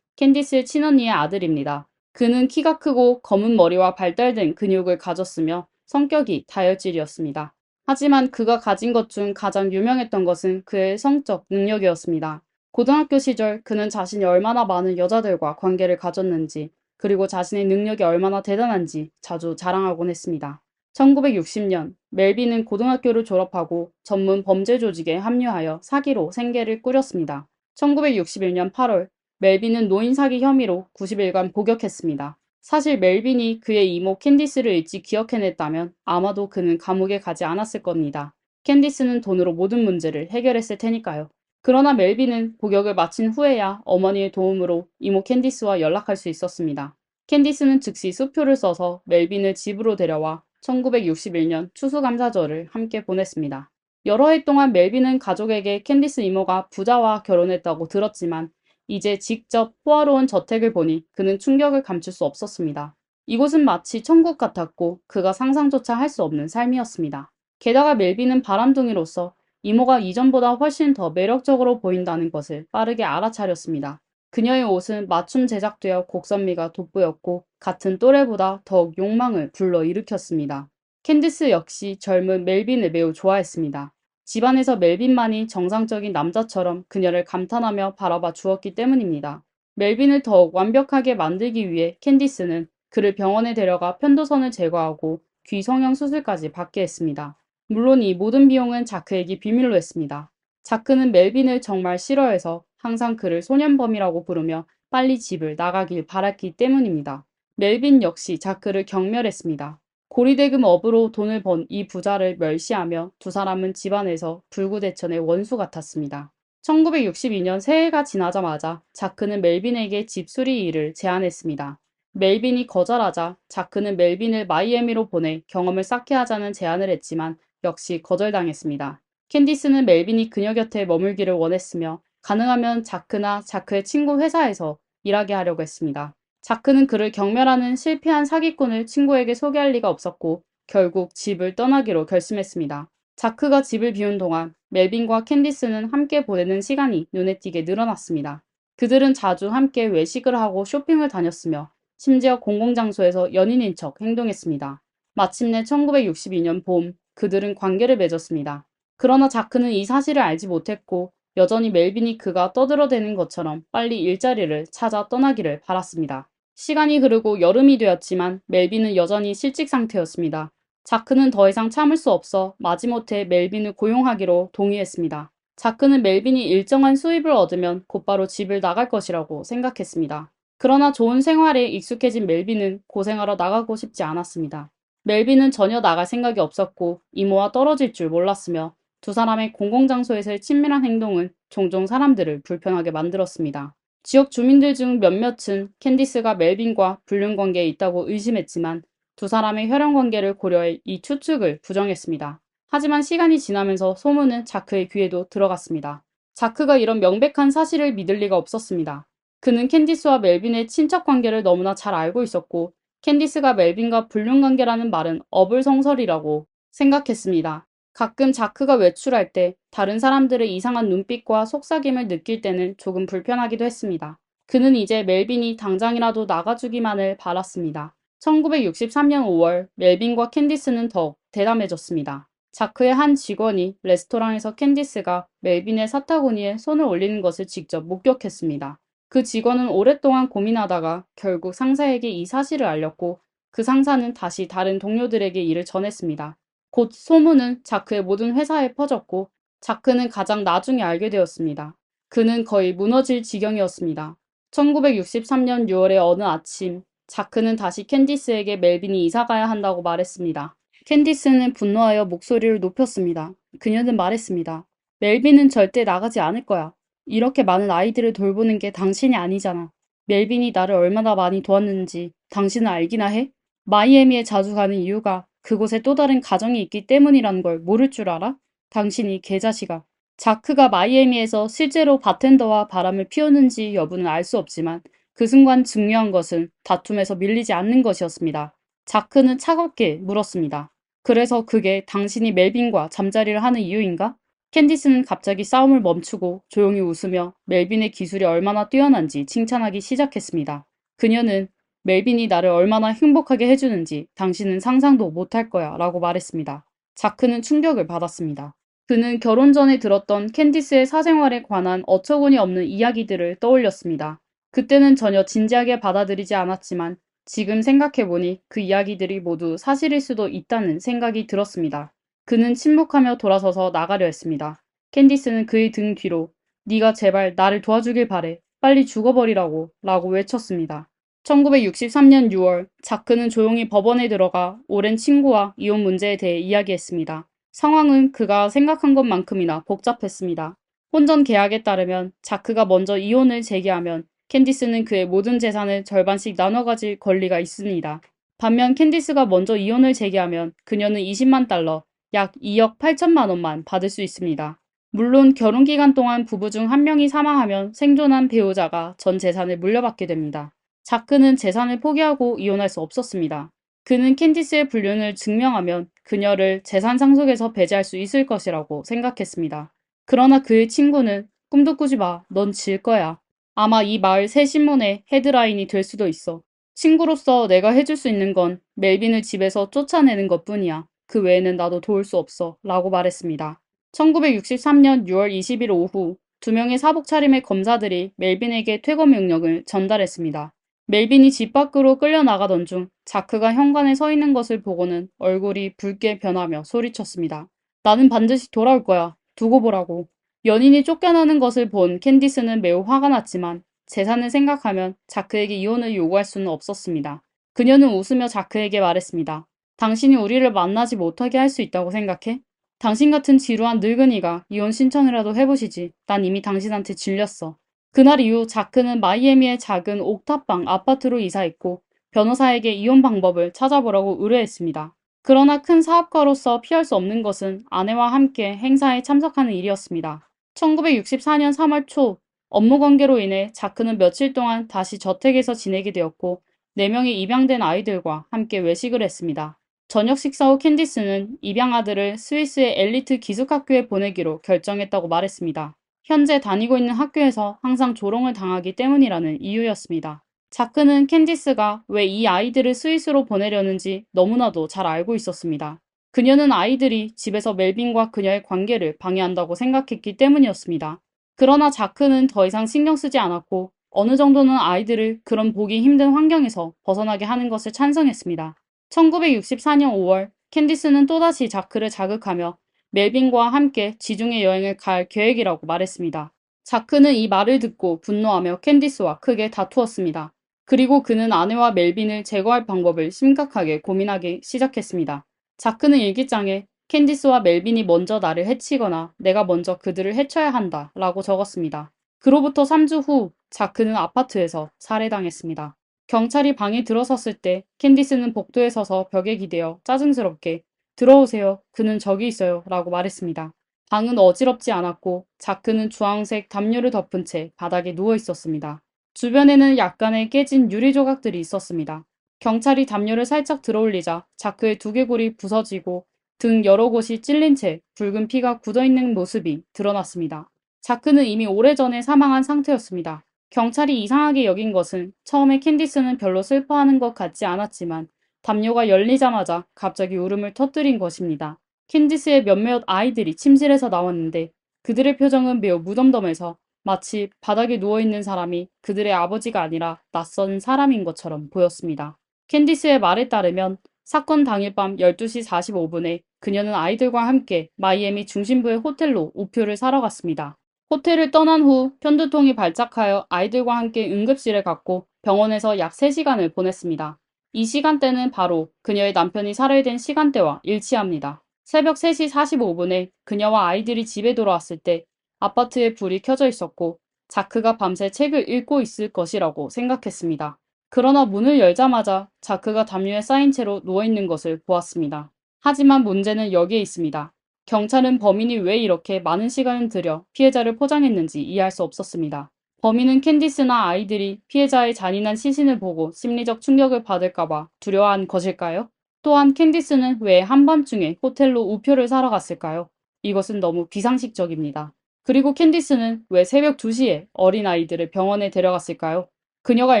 캔디스의 친언니의 아들입니다. 그는 키가 크고 검은 머리와 발달된 근육을 가졌으며 성격이 다혈질이었습니다. 하지만 그가 가진 것 중 가장 유명했던 것은 그의 성적 능력이었습니다. 고등학교 시절 그는 자신이 얼마나 많은 여자들과 관계를 가졌는지 그리고 자신의 능력이 얼마나 대단한지 자주 자랑하곤 했습니다. 1960년 멜빈은 고등학교를 졸업하고 전문 범죄 조직에 합류하여 사기로 생계를 꾸렸습니다. 1961년 8월 멜빈은 노인 사기 혐의로 90일간 복역했습니다. 사실 멜빈이 그의 이모 캔디스를 일찍 기억해냈다면 아마도 그는 감옥에 가지 않았을 겁니다. 캔디스는 돈으로 모든 문제를 해결했을 테니까요. 그러나 멜빈은 복역을 마친 후에야 어머니의 도움으로 이모 캔디스와 연락할 수 있었습니다. 캔디스는 즉시 수표를 써서 멜빈을 집으로 데려와 1961년 추수감사절을 함께 보냈습니다. 여러 해 동안 멜빈은 가족에게 캔디스 이모가 부자와 결혼했다고 들었지만 이제 직접 호화로운 저택을 보니 그는 충격을 감출 수 없었습니다. 이곳은 마치 천국 같았고 그가 상상조차 할 수 없는 삶이었습니다. 게다가 멜빈은 바람둥이로서 이모가 이전보다 훨씬 더 매력적으로 보인다는 것을 빠르게 알아차렸습니다. 그녀의 옷은 맞춤 제작되어 곡선미가 돋보였고 같은 또래보다 더욱 욕망을 불러일으켰습니다. 캔디스 역시 젊은 멜빈을 매우 좋아했습니다. 집안에서 멜빈만이 정상적인 남자처럼 그녀를 감탄하며 바라봐 주었기 때문입니다. 멜빈을 더욱 완벽하게 만들기 위해 캔디스는 그를 병원에 데려가 편도선을 제거하고 귀 성형 수술까지 받게 했습니다. 물론 이 모든 비용은 자크에게 비밀로 했습니다. 자크는 멜빈을 정말 싫어해서 항상 그를 소년범이라고 부르며 빨리 집을 나가길 바랐기 때문입니다. 멜빈 역시 자크를 경멸했습니다. 고리대금 업으로 돈을 번 이 부자를 멸시하며 두 사람은 집안에서 불구대천의 원수 같았습니다. 1962년 새해가 지나자마자 자크는 멜빈에게 집 수리 일을 제안했습니다. 멜빈이 거절하자 자크는 멜빈을 마이애미로 보내 경험을 쌓게 하자는 제안을 했지만 역시 거절당했습니다. 캔디스는 멜빈이 그녀 곁에 머물기를 원했으며 가능하면 자크나 자크의 친구 회사에서 일하게 하려고 했습니다. 자크는 그를 경멸하는 실패한 사기꾼을 친구에게 소개할 리가 없었고 결국 집을 떠나기로 결심했습니다. 자크가 집을 비운 동안 멜빈과 캔디스는 함께 보내는 시간이 눈에 띄게 늘어났습니다. 그들은 자주 함께 외식을 하고 쇼핑을 다녔으며 심지어 공공장소에서 연인인 척 행동했습니다. 마침내 1962년 봄 그들은 관계를 맺었습니다. 그러나 자크는 이 사실을 알지 못했고 여전히 멜빈이 그가 떠들어대는 것처럼 빨리 일자리를 찾아 떠나기를 바랐습니다. 시간이 흐르고 여름이 되었지만 멜빈은 여전히 실직 상태였습니다. 자크는 더 이상 참을 수 없어 마지못해 멜빈을 고용하기로 동의했습니다. 자크는 멜빈이 일정한 수입을 얻으면 곧바로 집을 나갈 것이라고 생각했습니다. 그러나 좋은 생활에 익숙해진 멜빈은 고생하러 나가고 싶지 않았습니다. 멜빈은 전혀 나갈 생각이 없었고 이모와 떨어질 줄 몰랐으며 두 사람의 공공장소에서의 친밀한 행동은 종종 사람들을 불편하게 만들었습니다. 지역 주민들 중 몇몇은 캔디스가 멜빈과 불륜 관계에 있다고 의심했지만 두 사람의 혈연 관계를 고려해 이 추측을 부정했습니다. 하지만 시간이 지나면서 소문은 자크의 귀에도 들어갔습니다. 자크가 이런 명백한 사실을 믿을 리가 없었습니다. 그는 캔디스와 멜빈의 친척 관계를 너무나 잘 알고 있었고 캔디스가 멜빈과 불륜 관계라는 말은 어불성설이라고 생각했습니다. 가끔 자크가 외출할 때 다른 사람들의 이상한 눈빛과 속삭임을 느낄 때는 조금 불편하기도 했습니다. 그는 이제 멜빈이 당장이라도 나가주기만을 바랐습니다. 1963년 5월 멜빈과 캔디스는 더욱 대담해졌습니다. 자크의 한 직원이 레스토랑에서 캔디스가 멜빈의 사타구니에 손을 올리는 것을 직접 목격했습니다. 그 직원은 오랫동안 고민하다가 결국 상사에게 이 사실을 알렸고 그 상사는 다시 다른 동료들에게 이를 전했습니다. 곧 소문은 자크의 모든 회사에 퍼졌고 자크는 가장 나중에 알게 되었습니다. 그는 거의 무너질 지경이었습니다. 1963년 6월의 어느 아침 자크는 다시 캔디스에게 멜빈이 이사가야 한다고 말했습니다. 캔디스는 분노하여 목소리를 높였습니다. 그녀는 말했습니다. 멜빈은 절대 나가지 않을 거야. 이렇게 많은 아이들을 돌보는 게 당신이 아니잖아. 멜빈이 나를 얼마나 많이 도왔는지 당신은 알기나 해? 마이애미에 자주 가는 이유가 그곳에 또 다른 가정이 있기 때문이라는 걸 모를 줄 알아? 당신이 개자식아. 자크가 마이애미에서 실제로 바텐더와 바람을 피웠는지 여부는 알 수 없지만 그 순간 중요한 것은 다툼에서 밀리지 않는 것이었습니다. 자크는 차갑게 물었습니다. 그래서 그게 당신이 멜빈과 잠자리를 하는 이유인가? 캔디스는 갑자기 싸움을 멈추고 조용히 웃으며 멜빈의 기술이 얼마나 뛰어난지 칭찬하기 시작했습니다. 그녀는 멜빈이 나를 얼마나 행복하게 해주는지 당신은 상상도 못할 거야 라고 말했습니다. 자크는 충격을 받았습니다. 그는 결혼 전에 들었던 캔디스의 사생활에 관한 어처구니 없는 이야기들을 떠올렸습니다. 그때는 전혀 진지하게 받아들이지 않았지만 지금 생각해보니 그 이야기들이 모두 사실일 수도 있다는 생각이 들었습니다. 그는 침묵하며 돌아서서 나가려 했습니다. 캔디스는 그의 등 뒤로 네가 제발 나를 도와주길 바래. 빨리 죽어버리라고 라고 외쳤습니다. 1963년 6월 자크는 조용히 법원에 들어가 오랜 친구와 이혼 문제에 대해 이야기했습니다. 상황은 그가 생각한 것만큼이나 복잡했습니다. 혼전 계약에 따르면 자크가 먼저 이혼을 제기하면 캔디스는 그의 모든 재산을 절반씩 나눠 가질 권리가 있습니다. 반면 캔디스가 먼저 이혼을 제기하면 그녀는 20만 달러, 약 2억 8천만 원만 받을 수 있습니다. 물론 결혼 기간 동안 부부 중 한 명이 사망하면 생존한 배우자가 전 재산을 물려받게 됩니다. 자크는 재산을 포기하고 이혼할 수 없었습니다. 그는 캔디스의 불륜을 증명하면 그녀를 재산 상속에서 배제할 수 있을 것이라고 생각했습니다. 그러나 그의 친구는 꿈도 꾸지 마, 넌 질 거야. 아마 이 마을 새 신문의 헤드라인이 될 수도 있어. 친구로서 내가 해줄 수 있는 건 멜빈을 집에서 쫓아내는 것뿐이야. 그 외에는 나도 도울 수 없어. 라고 말했습니다. 1963년 6월 20일 오후 2명의 사복 차림의 검사들이 멜빈에게 퇴거 명령을 전달했습니다. 멜빈이 집 밖으로 끌려나가던 중 자크가 현관에 서 있는 것을 보고는 얼굴이 붉게 변하며 소리쳤습니다. 나는 반드시 돌아올 거야. 두고 보라고. 연인이 쫓겨나는 것을 본 캔디스는 매우 화가 났지만 재산을 생각하면 자크에게 이혼을 요구할 수는 없었습니다. 그녀는 웃으며 자크에게 말했습니다. 당신이 우리를 만나지 못하게 할 수 있다고 생각해? 당신 같은 지루한 늙은이가 이혼 신청이라도 해보시지. 난 이미 당신한테 질렸어. 그날 이후 자크는 마이애미의 작은 옥탑방 아파트로 이사했고 변호사에게 이혼 방법을 찾아보라고 의뢰했습니다. 그러나 큰 사업가로서 피할 수 없는 것은 아내와 함께 행사에 참석하는 일이었습니다. 1964년 3월 초 업무 관계로 인해 자크는 며칠 동안 다시 저택에서 지내게 되었고 4명의 입양된 아이들과 함께 외식을 했습니다. 저녁 식사 후 캔디스는 입양 아들을 스위스의 엘리트 기숙학교에 보내기로 결정했다고 말했습니다. 현재 다니고 있는 학교에서 항상 조롱을 당하기 때문이라는 이유였습니다. 자크는 캔디스가 왜 이 아이들을 스위스로 보내려는지 너무나도 잘 알고 있었습니다. 그녀는 아이들이 집에서 멜빈과 그녀의 관계를 방해한다고 생각했기 때문이었습니다. 그러나 자크는 더 이상 신경 쓰지 않았고 어느 정도는 아이들을 그런 보기 힘든 환경에서 벗어나게 하는 것을 찬성했습니다. 1964년 5월 캔디스는 또다시 자크를 자극하며 멜빈과 함께 지중해 여행을 갈 계획이라고 말했습니다. 자크는 이 말을 듣고 분노하며 캔디스와 크게 다투었습니다. 그리고 그는 아내와 멜빈을 제거할 방법을 심각하게 고민하기 시작했습니다. 자크는 일기장에 캔디스와 멜빈이 먼저 나를 해치거나 내가 먼저 그들을 해쳐야 한다 라고 적었습니다. 그로부터 3주 후 자크는 아파트에서 살해당했습니다. 경찰이 방에 들어섰을 때 캔디스는 복도에 서서 벽에 기대어 짜증스럽게 들어오세요. 그는 저기 있어요. 라고 말했습니다. 방은 어지럽지 않았고 자크는 주황색 담요를 덮은 채 바닥에 누워 있었습니다. 주변에는 약간의 깨진 유리 조각들이 있었습니다. 경찰이 담요를 살짝 들어올리자 자크의 두개골이 부서지고 등 여러 곳이 찔린 채 붉은 피가 굳어있는 모습이 드러났습니다. 자크는 이미 오래전에 사망한 상태였습니다. 경찰이 이상하게 여긴 것은 처음에 캔디스는 별로 슬퍼하는 것 같지 않았지만 담요가 열리자마자 갑자기 울음을 터뜨린 것입니다. 캔디스의 몇몇 아이들이 침실에서 나왔는데 그들의 표정은 매우 무덤덤해서 마치 바닥에 누워있는 사람이 그들의 아버지가 아니라 낯선 사람인 것처럼 보였습니다. 캔디스의 말에 따르면 사건 당일 밤 12시 45분에 그녀는 아이들과 함께 마이애미 중심부의 호텔로 우표를 사러 갔습니다. 호텔을 떠난 후 편두통이 발작하여 아이들과 함께 응급실에 갔고 병원에서 약 3시간을 보냈습니다. 이 시간대는 바로 그녀의 남편이 살해된 시간대와 일치합니다. 새벽 3시 45분에 그녀와 아이들이 집에 돌아왔을 때 아파트에 불이 켜져 있었고 자크가 밤새 책을 읽고 있을 것이라고 생각했습니다. 그러나 문을 열자마자 자크가 담요에 쌓인 채로 누워있는 것을 보았습니다. 하지만 문제는 여기에 있습니다. 경찰은 범인이 왜 이렇게 많은 시간을 들여 피해자를 포장했는지 이해할 수 없었습니다. 범인은 캔디스나 아이들이 피해자의 잔인한 시신을 보고 심리적 충격을 받을까봐 두려워한 것일까요? 또한 캔디스는 왜 한밤중에 호텔로 우표를 사러 갔을까요? 이것은 너무 비상식적입니다. 그리고 캔디스는 왜 새벽 2시에 어린아이들을 병원에 데려갔을까요? 그녀가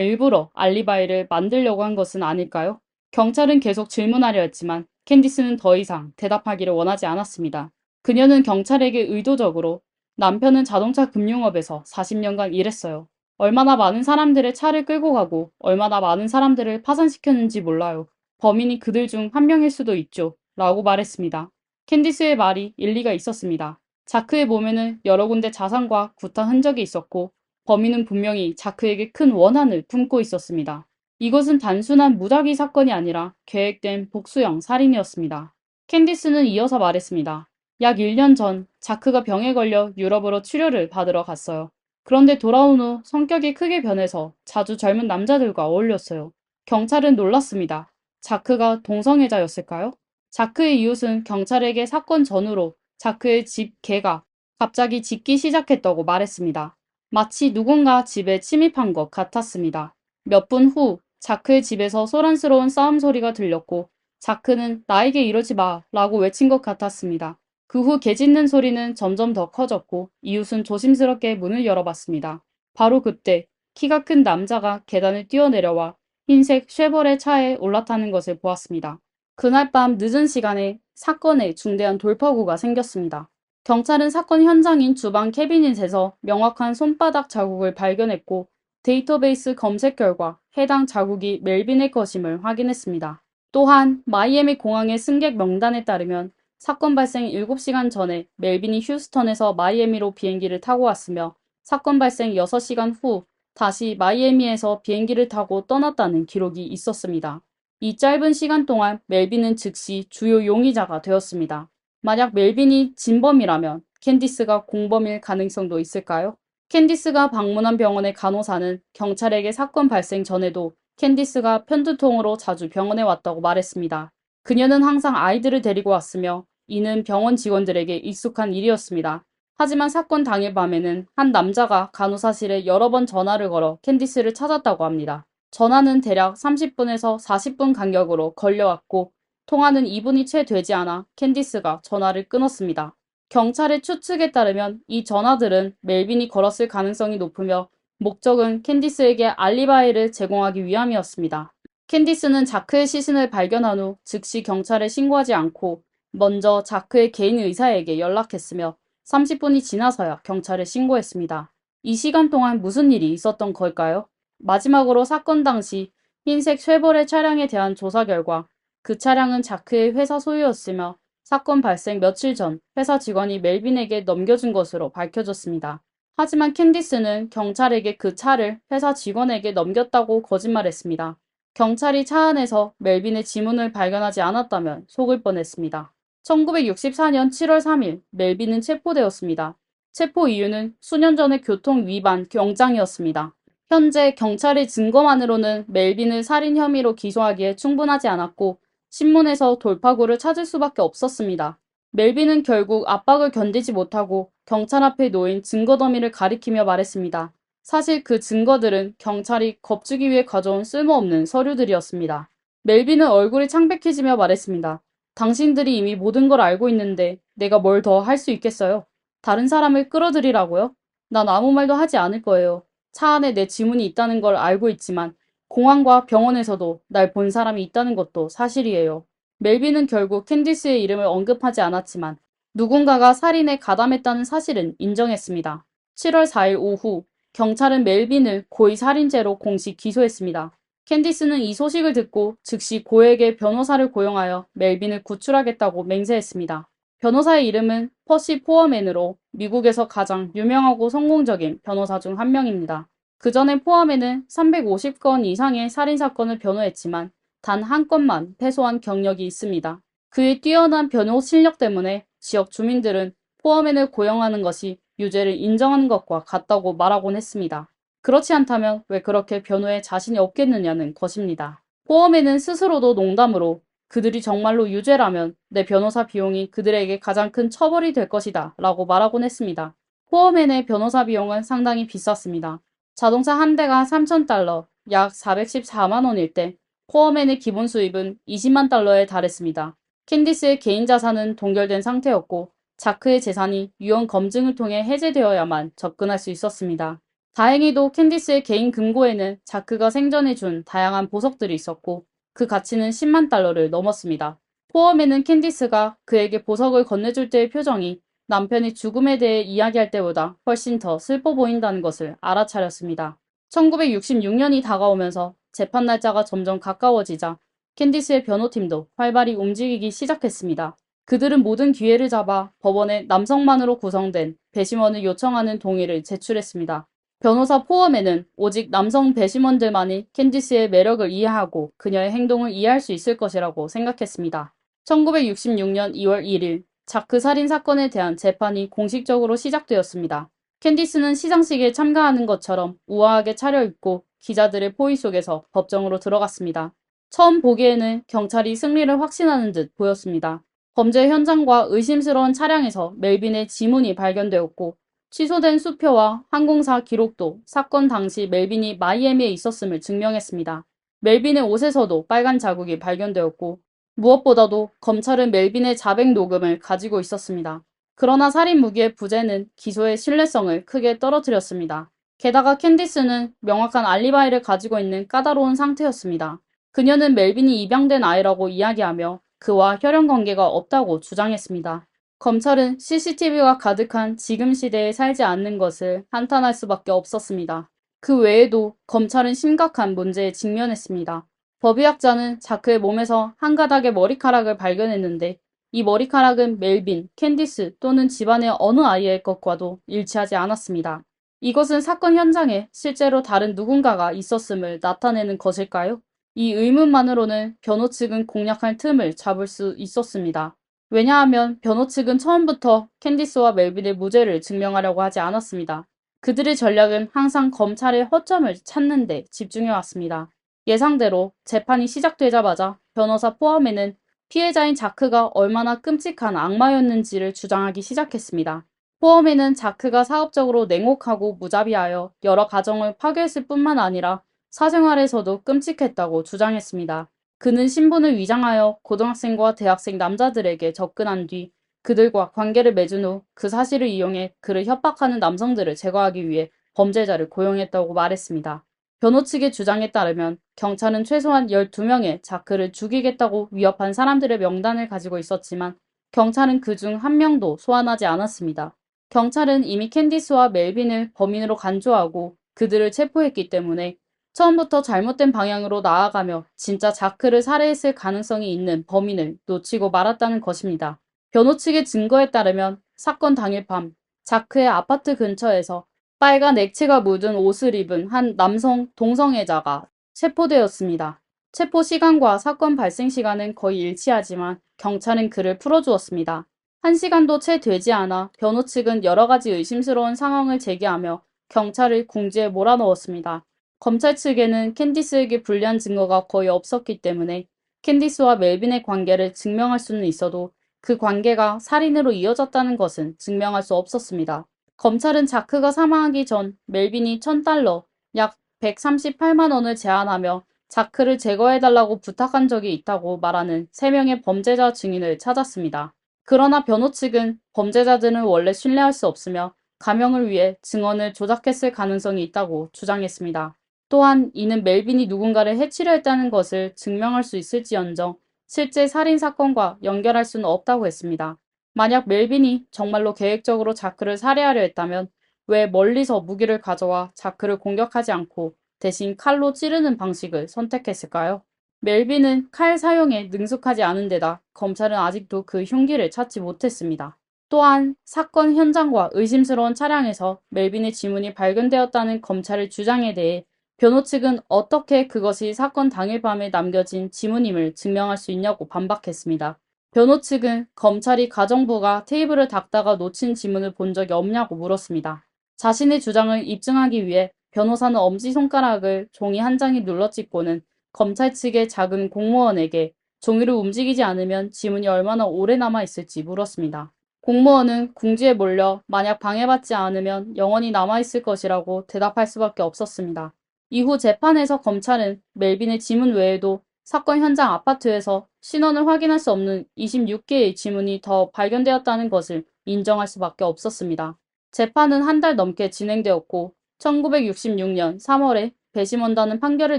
일부러 알리바이를 만들려고 한 것은 아닐까요? 경찰은 계속 질문하려 했지만 캔디스는 더 이상 대답하기를 원하지 않았습니다. 그녀는 경찰에게 의도적으로 남편은 자동차 금융업에서 40년간 일했어요. 얼마나 많은 사람들의 차를 끌고 가고 얼마나 많은 사람들을 파산시켰는지 몰라요. 범인이 그들 중 한 명일 수도 있죠. 라고 말했습니다. 캔디스의 말이 일리가 있었습니다. 자크의 몸에는 여러 군데 자상과 구타 흔적이 있었고 범인은 분명히 자크에게 큰 원한을 품고 있었습니다. 이것은 단순한 무작위 사건이 아니라 계획된 복수형 살인이었습니다. 캔디스는 이어서 말했습니다. 약 1년 전 자크가 병에 걸려 유럽으로 치료를 받으러 갔어요. 그런데 돌아온 후 성격이 크게 변해서 자주 젊은 남자들과 어울렸어요. 경찰은 놀랐습니다. 자크가 동성애자였을까요? 자크의 이웃은 경찰에게 사건 전후로 자크의 집 개가 갑자기 짖기 시작했다고 말했습니다. 마치 누군가 집에 침입한 것 같았습니다. 몇 분 후 자크의 집에서 소란스러운 싸움 소리가 들렸고 자크는 나에게 이러지 마 라고 외친 것 같았습니다. 그 후 개 짖는 소리는 점점 더 커졌고 이웃은 조심스럽게 문을 열어봤습니다. 바로 그때 키가 큰 남자가 계단을 뛰어내려와 흰색 쉐보레 차에 올라타는 것을 보았습니다. 그날 밤 늦은 시간에 사건에 중대한 돌파구가 생겼습니다. 경찰은 사건 현장인 주방 캐비닛에서 명확한 손바닥 자국을 발견했고 데이터베이스 검색 결과 해당 자국이 멜빈의 것임을 확인했습니다. 또한 마이애미 공항의 승객 명단에 따르면 사건 발생 7시간 전에 멜빈이 휴스턴에서 마이애미로 비행기를 타고 왔으며 사건 발생 6시간 후 다시 마이애미에서 비행기를 타고 떠났다는 기록이 있었습니다. 이 짧은 시간 동안 멜빈은 즉시 주요 용의자가 되었습니다. 만약 멜빈이 진범이라면 캔디스가 공범일 가능성도 있을까요? 캔디스가 방문한 병원의 간호사는 경찰에게 사건 발생 전에도 캔디스가 편두통으로 자주 병원에 왔다고 말했습니다. 그녀는 항상 아이들을 데리고 왔으며 이는 병원 직원들에게 익숙한 일이었습니다. 하지만 사건 당일 밤에는 한 남자가 간호사실에 여러 번 전화를 걸어 캔디스를 찾았다고 합니다. 전화는 대략 30분에서 40분 간격으로 걸려왔고 통화는 2분이 채 되지 않아 캔디스가 전화를 끊었습니다. 경찰의 추측에 따르면 이 전화들은 멜빈이 걸었을 가능성이 높으며 목적은 캔디스에게 알리바이를 제공하기 위함이었습니다. 캔디스는 자크의 시신을 발견한 후 즉시 경찰에 신고하지 않고 먼저 자크의 개인 의사에게 연락했으며 30분이 지나서야 경찰에 신고했습니다. 이 시간 동안 무슨 일이 있었던 걸까요? 마지막으로 사건 당시 흰색 쉐보레 차량에 대한 조사 결과 그 차량은 자크의 회사 소유였으며 사건 발생 며칠 전 회사 직원이 멜빈에게 넘겨준 것으로 밝혀졌습니다. 하지만 캔디스는 경찰에게 그 차를 회사 직원에게 넘겼다고 거짓말했습니다. 경찰이 차 안에서 멜빈의 지문을 발견하지 않았다면 속을 뻔했습니다. 1964년 7월 3일 멜빈은 체포되었습니다. 체포 이유는 수년 전의 교통 위반 경장이었습니다. 현재 경찰의 증거만으로는 멜빈을 살인 혐의로 기소하기에 충분하지 않았고 신문에서 돌파구를 찾을 수밖에 없었습니다. 멜빈은 결국 압박을 견디지 못하고 경찰 앞에 놓인 증거 더미를 가리키며 말했습니다. 사실 그 증거들은 경찰이 겁주기 위해 가져온 쓸모없는 서류들이었습니다. 멜빈은 얼굴이 창백해지며 말했습니다. 당신들이 이미 모든 걸 알고 있는데 내가 뭘 더 할 수 있겠어요? 다른 사람을 끌어들이라고요? 난 아무 말도 하지 않을 거예요. 차 안에 내 지문이 있다는 걸 알고 있지만 공항과 병원에서도 날 본 사람이 있다는 것도 사실이에요. 멜빈은 결국 캔디스의 이름을 언급하지 않았지만 누군가가 살인에 가담했다는 사실은 인정했습니다. 7월 4일 오후 경찰은 멜빈을 고의 살인죄로 공식 기소했습니다. 캔디스는 이 소식을 듣고 즉시 고액의 변호사를 고용하여 멜빈을 구출하겠다고 맹세했습니다. 변호사의 이름은 퍼시 포어맨으로 미국에서 가장 유명하고 성공적인 변호사 중 한 명입니다. 그전에 포어맨은 350건 이상의 살인사건을 변호했지만 단 한 건만 패소한 경력이 있습니다. 그의 뛰어난 변호 실력 때문에 지역 주민들은 포어맨을 고용하는 것이 유죄를 인정하는 것과 같다고 말하곤 했습니다. 그렇지 않다면 왜 그렇게 변호에 자신이 없겠느냐는 것입니다. 포어맨은 스스로도 농담으로 그들이 정말로 유죄라면 내 변호사 비용이 그들에게 가장 큰 처벌이 될 것이다 라고 말하곤 했습니다. 포어맨의 변호사 비용은 상당히 비쌌습니다. 자동차 한 대가 3,000달러, 약 414만 원일 때 포어맨의 기본 수입은 20만 달러에 달했습니다. 캔디스의 개인 자산은 동결된 상태였고 자크의 재산이 유언 검증을 통해 해제되어야만 접근할 수 있었습니다. 다행히도 캔디스의 개인 금고에는 자크가 생전에 준 다양한 보석들이 있었고 그 가치는 10만 달러를 넘었습니다. 포어맨은 캔디스가 그에게 보석을 건네줄 때의 표정이 남편이 죽음에 대해 이야기할 때보다 훨씬 더 슬퍼 보인다는 것을 알아차렸습니다. 1966년이 다가오면서 재판 날짜가 점점 가까워지자 캔디스의 변호팀도 활발히 움직이기 시작했습니다. 그들은 모든 기회를 잡아 법원에 남성만으로 구성된 배심원을 요청하는 동의를 제출했습니다. 변호사 포엄에는 오직 남성 배심원들만이 캔디스의 매력을 이해하고 그녀의 행동을 이해할 수 있을 것이라고 생각했습니다. 1966년 2월 1일 자크 살인 사건에 대한 재판이 공식적으로 시작되었습니다. 캔디스는 시상식에 참가하는 것처럼 우아하게 차려입고 기자들의 포위 속에서 법정으로 들어갔습니다. 처음 보기에는 경찰이 승리를 확신하는 듯 보였습니다. 범죄 현장과 의심스러운 차량에서 멜빈의 지문이 발견되었고 취소된 수표와 항공사 기록도 사건 당시 멜빈이 마이애미에 있었음을 증명했습니다. 멜빈의 옷에서도 빨간 자국이 발견되었고 무엇보다도 검찰은 멜빈의 자백 녹음을 가지고 있었습니다. 그러나 살인 무기의 부재는 기소의 신뢰성을 크게 떨어뜨렸습니다. 게다가 캔디스는 명확한 알리바이를 가지고 있는 까다로운 상태였습니다. 그녀는 멜빈이 입양된 아이라고 이야기하며 그와 혈연 관계가 없다고 주장했습니다. 검찰은 CCTV가 가득한 지금 시대에 살지 않는 것을 한탄할 수밖에 없었습니다. 그 외에도 검찰은 심각한 문제에 직면했습니다. 법의학자는 자크의 몸에서 한 가닥의 머리카락을 발견했는데 이 머리카락은 멜빈, 캔디스 또는 집안의 어느 아이의 것과도 일치하지 않았습니다. 이것은 사건 현장에 실제로 다른 누군가가 있었음을 나타내는 것일까요? 이 의문만으로는 변호 측은 공략할 틈을 잡을 수 있었습니다. 왜냐하면 변호 측은 처음부터 캔디스와 멜빈의 무죄를 증명하려고 하지 않았습니다. 그들의 전략은 항상 검찰의 허점을 찾는 데 집중해왔습니다. 예상대로 재판이 시작되자마자 변호사 포함에는 피해자인 자크가 얼마나 끔찍한 악마였는지를 주장하기 시작했습니다. 포함에는 자크가 사업적으로 냉혹하고 무자비하여 여러 가정을 파괴했을 뿐만 아니라 사생활에서도 끔찍했다고 주장했습니다. 그는 신분을 위장하여 고등학생과 대학생 남자들에게 접근한 뒤 그들과 관계를 맺은 후 그 사실을 이용해 그를 협박하는 남성들을 제거하기 위해 범죄자를 고용했다고 말했습니다. 변호 측의 주장에 따르면 경찰은 최소한 12명의 자크를 죽이겠다고 위협한 사람들의 명단을 가지고 있었지만 경찰은 그중 한 명도 소환하지 않았습니다. 경찰은 이미 캔디스와 멜빈을 범인으로 간주하고 그들을 체포했기 때문에 처음부터 잘못된 방향으로 나아가며 진짜 자크를 살해했을 가능성이 있는 범인을 놓치고 말았다는 것입니다. 변호 측의 증거에 따르면 사건 당일 밤 자크의 아파트 근처에서 빨간 액체가 묻은 옷을 입은 한 남성 동성애자가 체포되었습니다. 체포 시간과 사건 발생 시간은 거의 일치하지만 경찰은 그를 풀어주었습니다. 1시간도 채 되지 않아 변호 측은 여러 가지 의심스러운 상황을 제기하며 경찰을 궁지에 몰아넣었습니다. 검찰 측에는 캔디스에게 불리한 증거가 거의 없었기 때문에 캔디스와 멜빈의 관계를 증명할 수는 있어도 그 관계가 살인으로 이어졌다는 것은 증명할 수 없었습니다. 검찰은 자크가 사망하기 전 멜빈이 1,000달러, 약 138만 원을 제안하며 자크를 제거해달라고 부탁한 적이 있다고 말하는 3명의 범죄자 증인을 찾았습니다. 그러나 변호 측은 범죄자들은 원래 신뢰할 수 없으며 감형을 위해 증언을 조작했을 가능성이 있다고 주장했습니다. 또한 이는 멜빈이 누군가를 해치려 했다는 것을 증명할 수 있을지언정 실제 살인 사건과 연결할 수는 없다고 했습니다. 만약 멜빈이 정말로 계획적으로 자크를 살해하려 했다면 왜 멀리서 무기를 가져와 자크를 공격하지 않고 대신 칼로 찌르는 방식을 선택했을까요? 멜빈은 칼 사용에 능숙하지 않은 데다 검찰은 아직도 그 흉기를 찾지 못했습니다. 또한 사건 현장과 의심스러운 차량에서 멜빈의 지문이 발견되었다는 검찰의 주장에 대해 변호 측은 어떻게 그것이 사건 당일 밤에 남겨진 지문임을 증명할 수 있냐고 반박했습니다. 변호 측은 검찰이 가정부가 테이블을 닦다가 놓친 지문을 본 적이 없냐고 물었습니다. 자신의 주장을 입증하기 위해 변호사는 엄지손가락을 종이 한 장에 눌러찍고는 검찰 측의 작은 공무원에게 종이를 움직이지 않으면 지문이 얼마나 오래 남아 있을지 물었습니다. 공무원은 궁지에 몰려 만약 방해받지 않으면 영원히 남아있을 것이라고 대답할 수밖에 없었습니다. 이후 재판에서 검찰은 멜빈의 지문 외에도 사건 현장 아파트에서 신원을 확인할 수 없는 26개의 지문이 더 발견되었다는 것을 인정할 수밖에 없었습니다. 재판은 한 달 넘게 진행되었고 1966년 3월에 배심원단은 판결을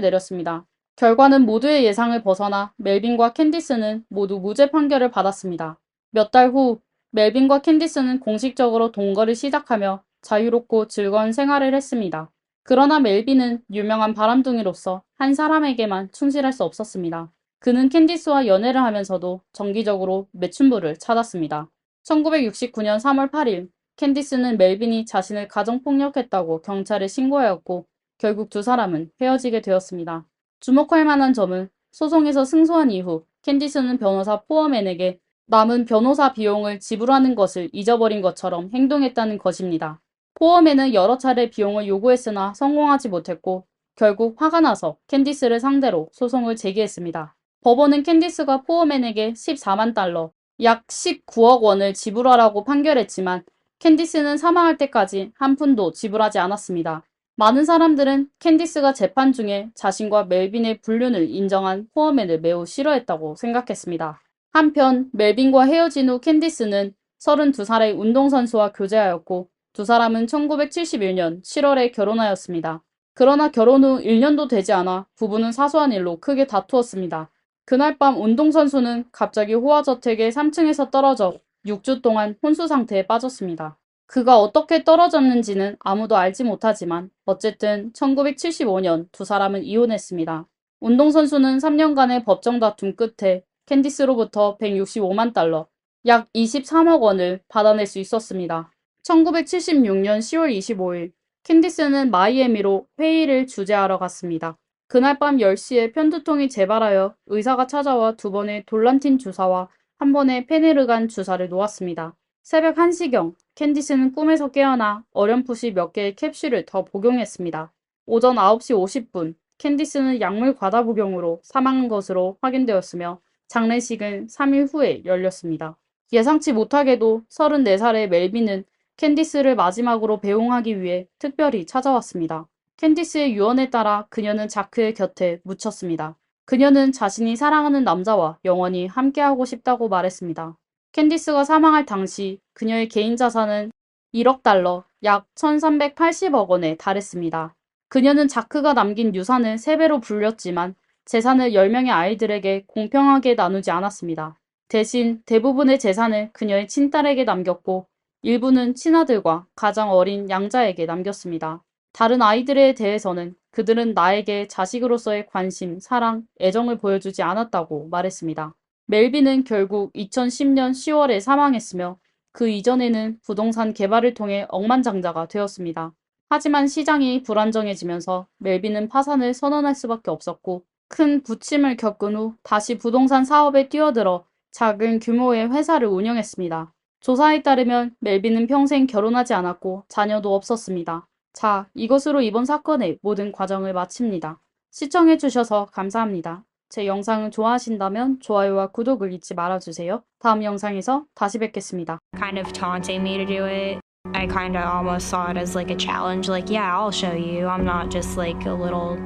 내렸습니다. 결과는 모두의 예상을 벗어나 멜빈과 캔디스는 모두 무죄 판결을 받았습니다. 몇 달 후 멜빈과 캔디스는 공식적으로 동거를 시작하며 자유롭고 즐거운 생활을 했습니다. 그러나 멜빈은 유명한 바람둥이로서 한 사람에게만 충실할 수 없었습니다. 그는 캔디스와 연애를 하면서도 정기적으로 매춘부를 찾았습니다. 1969년 3월 8일 캔디스는 멜빈이 자신을 가정폭력했다고 경찰에 신고하였고 결국 두 사람은 헤어지게 되었습니다. 주목할 만한 점은 소송에서 승소한 이후 캔디스는 변호사 포어맨에게 남은 변호사 비용을 지불하는 것을 잊어버린 것처럼 행동했다는 것입니다. 포어맨은 여러 차례 비용을 요구했으나 성공하지 못했고 결국 화가 나서 캔디스를 상대로 소송을 제기했습니다. 법원은 캔디스가 포어맨에게 14만 달러, 약 19억 원을 지불하라고 판결했지만 캔디스는 사망할 때까지 한 푼도 지불하지 않았습니다. 많은 사람들은 캔디스가 재판 중에 자신과 멜빈의 불륜을 인정한 포어맨을 매우 싫어했다고 생각했습니다. 한편 멜빈과 헤어진 후 캔디스는 32살의 운동선수와 교제하였고 두 사람은 1971년 7월에 결혼하였습니다. 그러나 결혼 후 1년도 되지 않아 부부는 사소한 일로 크게 다투었습니다. 그날 밤 운동선수는 갑자기 호화저택의 3층에서 떨어져 6주 동안 혼수 상태에 빠졌습니다. 그가 어떻게 떨어졌는지는 아무도 알지 못하지만 어쨌든 1975년 두 사람은 이혼했습니다. 운동선수는 3년간의 법정 다툼 끝에 캔디스로부터 165만 달러, 약 23억 원을 받아낼 수 있었습니다. 1976년 10월 25일 캔디스는 마이애미로 회의를 주재하러 갔습니다. 그날 밤 10시에 편두통이 재발하여 의사가 찾아와 두 번의 돌란틴 주사와 한 번의 페네르간 주사를 놓았습니다. 새벽 1시경 캔디스는 꿈에서 깨어나 어렴풋이 몇 개의 캡슐을 더 복용했습니다. 오전 9시 50분 캔디스는 약물 과다 복용으로 사망한 것으로 확인되었으며 장례식은 3일 후에 열렸습니다. 예상치 못하게도 34살의 멜빈은 캔디스를 마지막으로 배웅하기 위해 특별히 찾아왔습니다. 캔디스의 유언에 따라 그녀는 자크의 곁에 묻혔습니다. 그녀는 자신이 사랑하는 남자와 영원히 함께하고 싶다고 말했습니다. 캔디스가 사망할 당시 그녀의 개인 자산은 1억 달러, 약 1380억 원에 달했습니다. 그녀는 자크가 남긴 유산을 3배로 불렸지만 재산을 10명의 아이들에게 공평하게 나누지 않았습니다. 대신 대부분의 재산을 그녀의 친딸에게 남겼고 일부는 친아들과 가장 어린 양자에게 남겼습니다. 다른 아이들에 대해서는 그들은 나에게 자식으로서의 관심, 사랑, 애정을 보여주지 않았다고 말했습니다. 멜빈은 결국 2010년 10월에 사망했으며 그 이전에는 부동산 개발을 통해 억만장자가 되었습니다. 하지만 시장이 불안정해지면서 멜빈은 파산을 선언할 수밖에 없었고 큰 부침을 겪은 후 다시 부동산 사업에 뛰어들어 작은 규모의 회사를 운영했습니다. 조사에 따르면 멜빈은 평생 결혼하지 않았고 자녀도 없었습니다. 자, 이것으로 이번 사건의 모든 과정을 마칩니다. 시청해주셔서 감사합니다. 제 영상을 좋아하신다면 좋아요와 구독을 잊지 말아주세요. 다음 영상에서 다시 뵙겠습니다. Kind of taunting me to do it. I kind of almost saw it as like a challenge, like, yeah, I'll show you. I'm not just like a little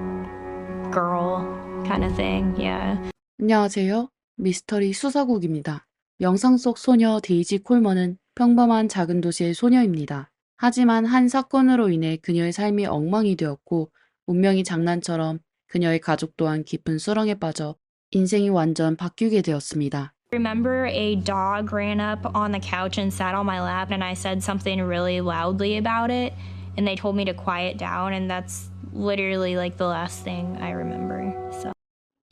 girl kind of thing, yeah. 안녕하세요. 미스터리 수사국입니다. 영상 속 소녀 데이지 콜먼은 평범한 작은 도시의 소녀입니다. 하지만 한 사건으로 인해 그녀의 삶이 엉망이 되었고 운명이 장난처럼 그녀의 가족 또한 깊은 수렁에 빠져 인생이 완전 바뀌게 되었습니다. Remember a dog ran up on the couch and sat on my lap and I said something really loudly about it and they told me to quiet down and that's literally like the last thing I remember. So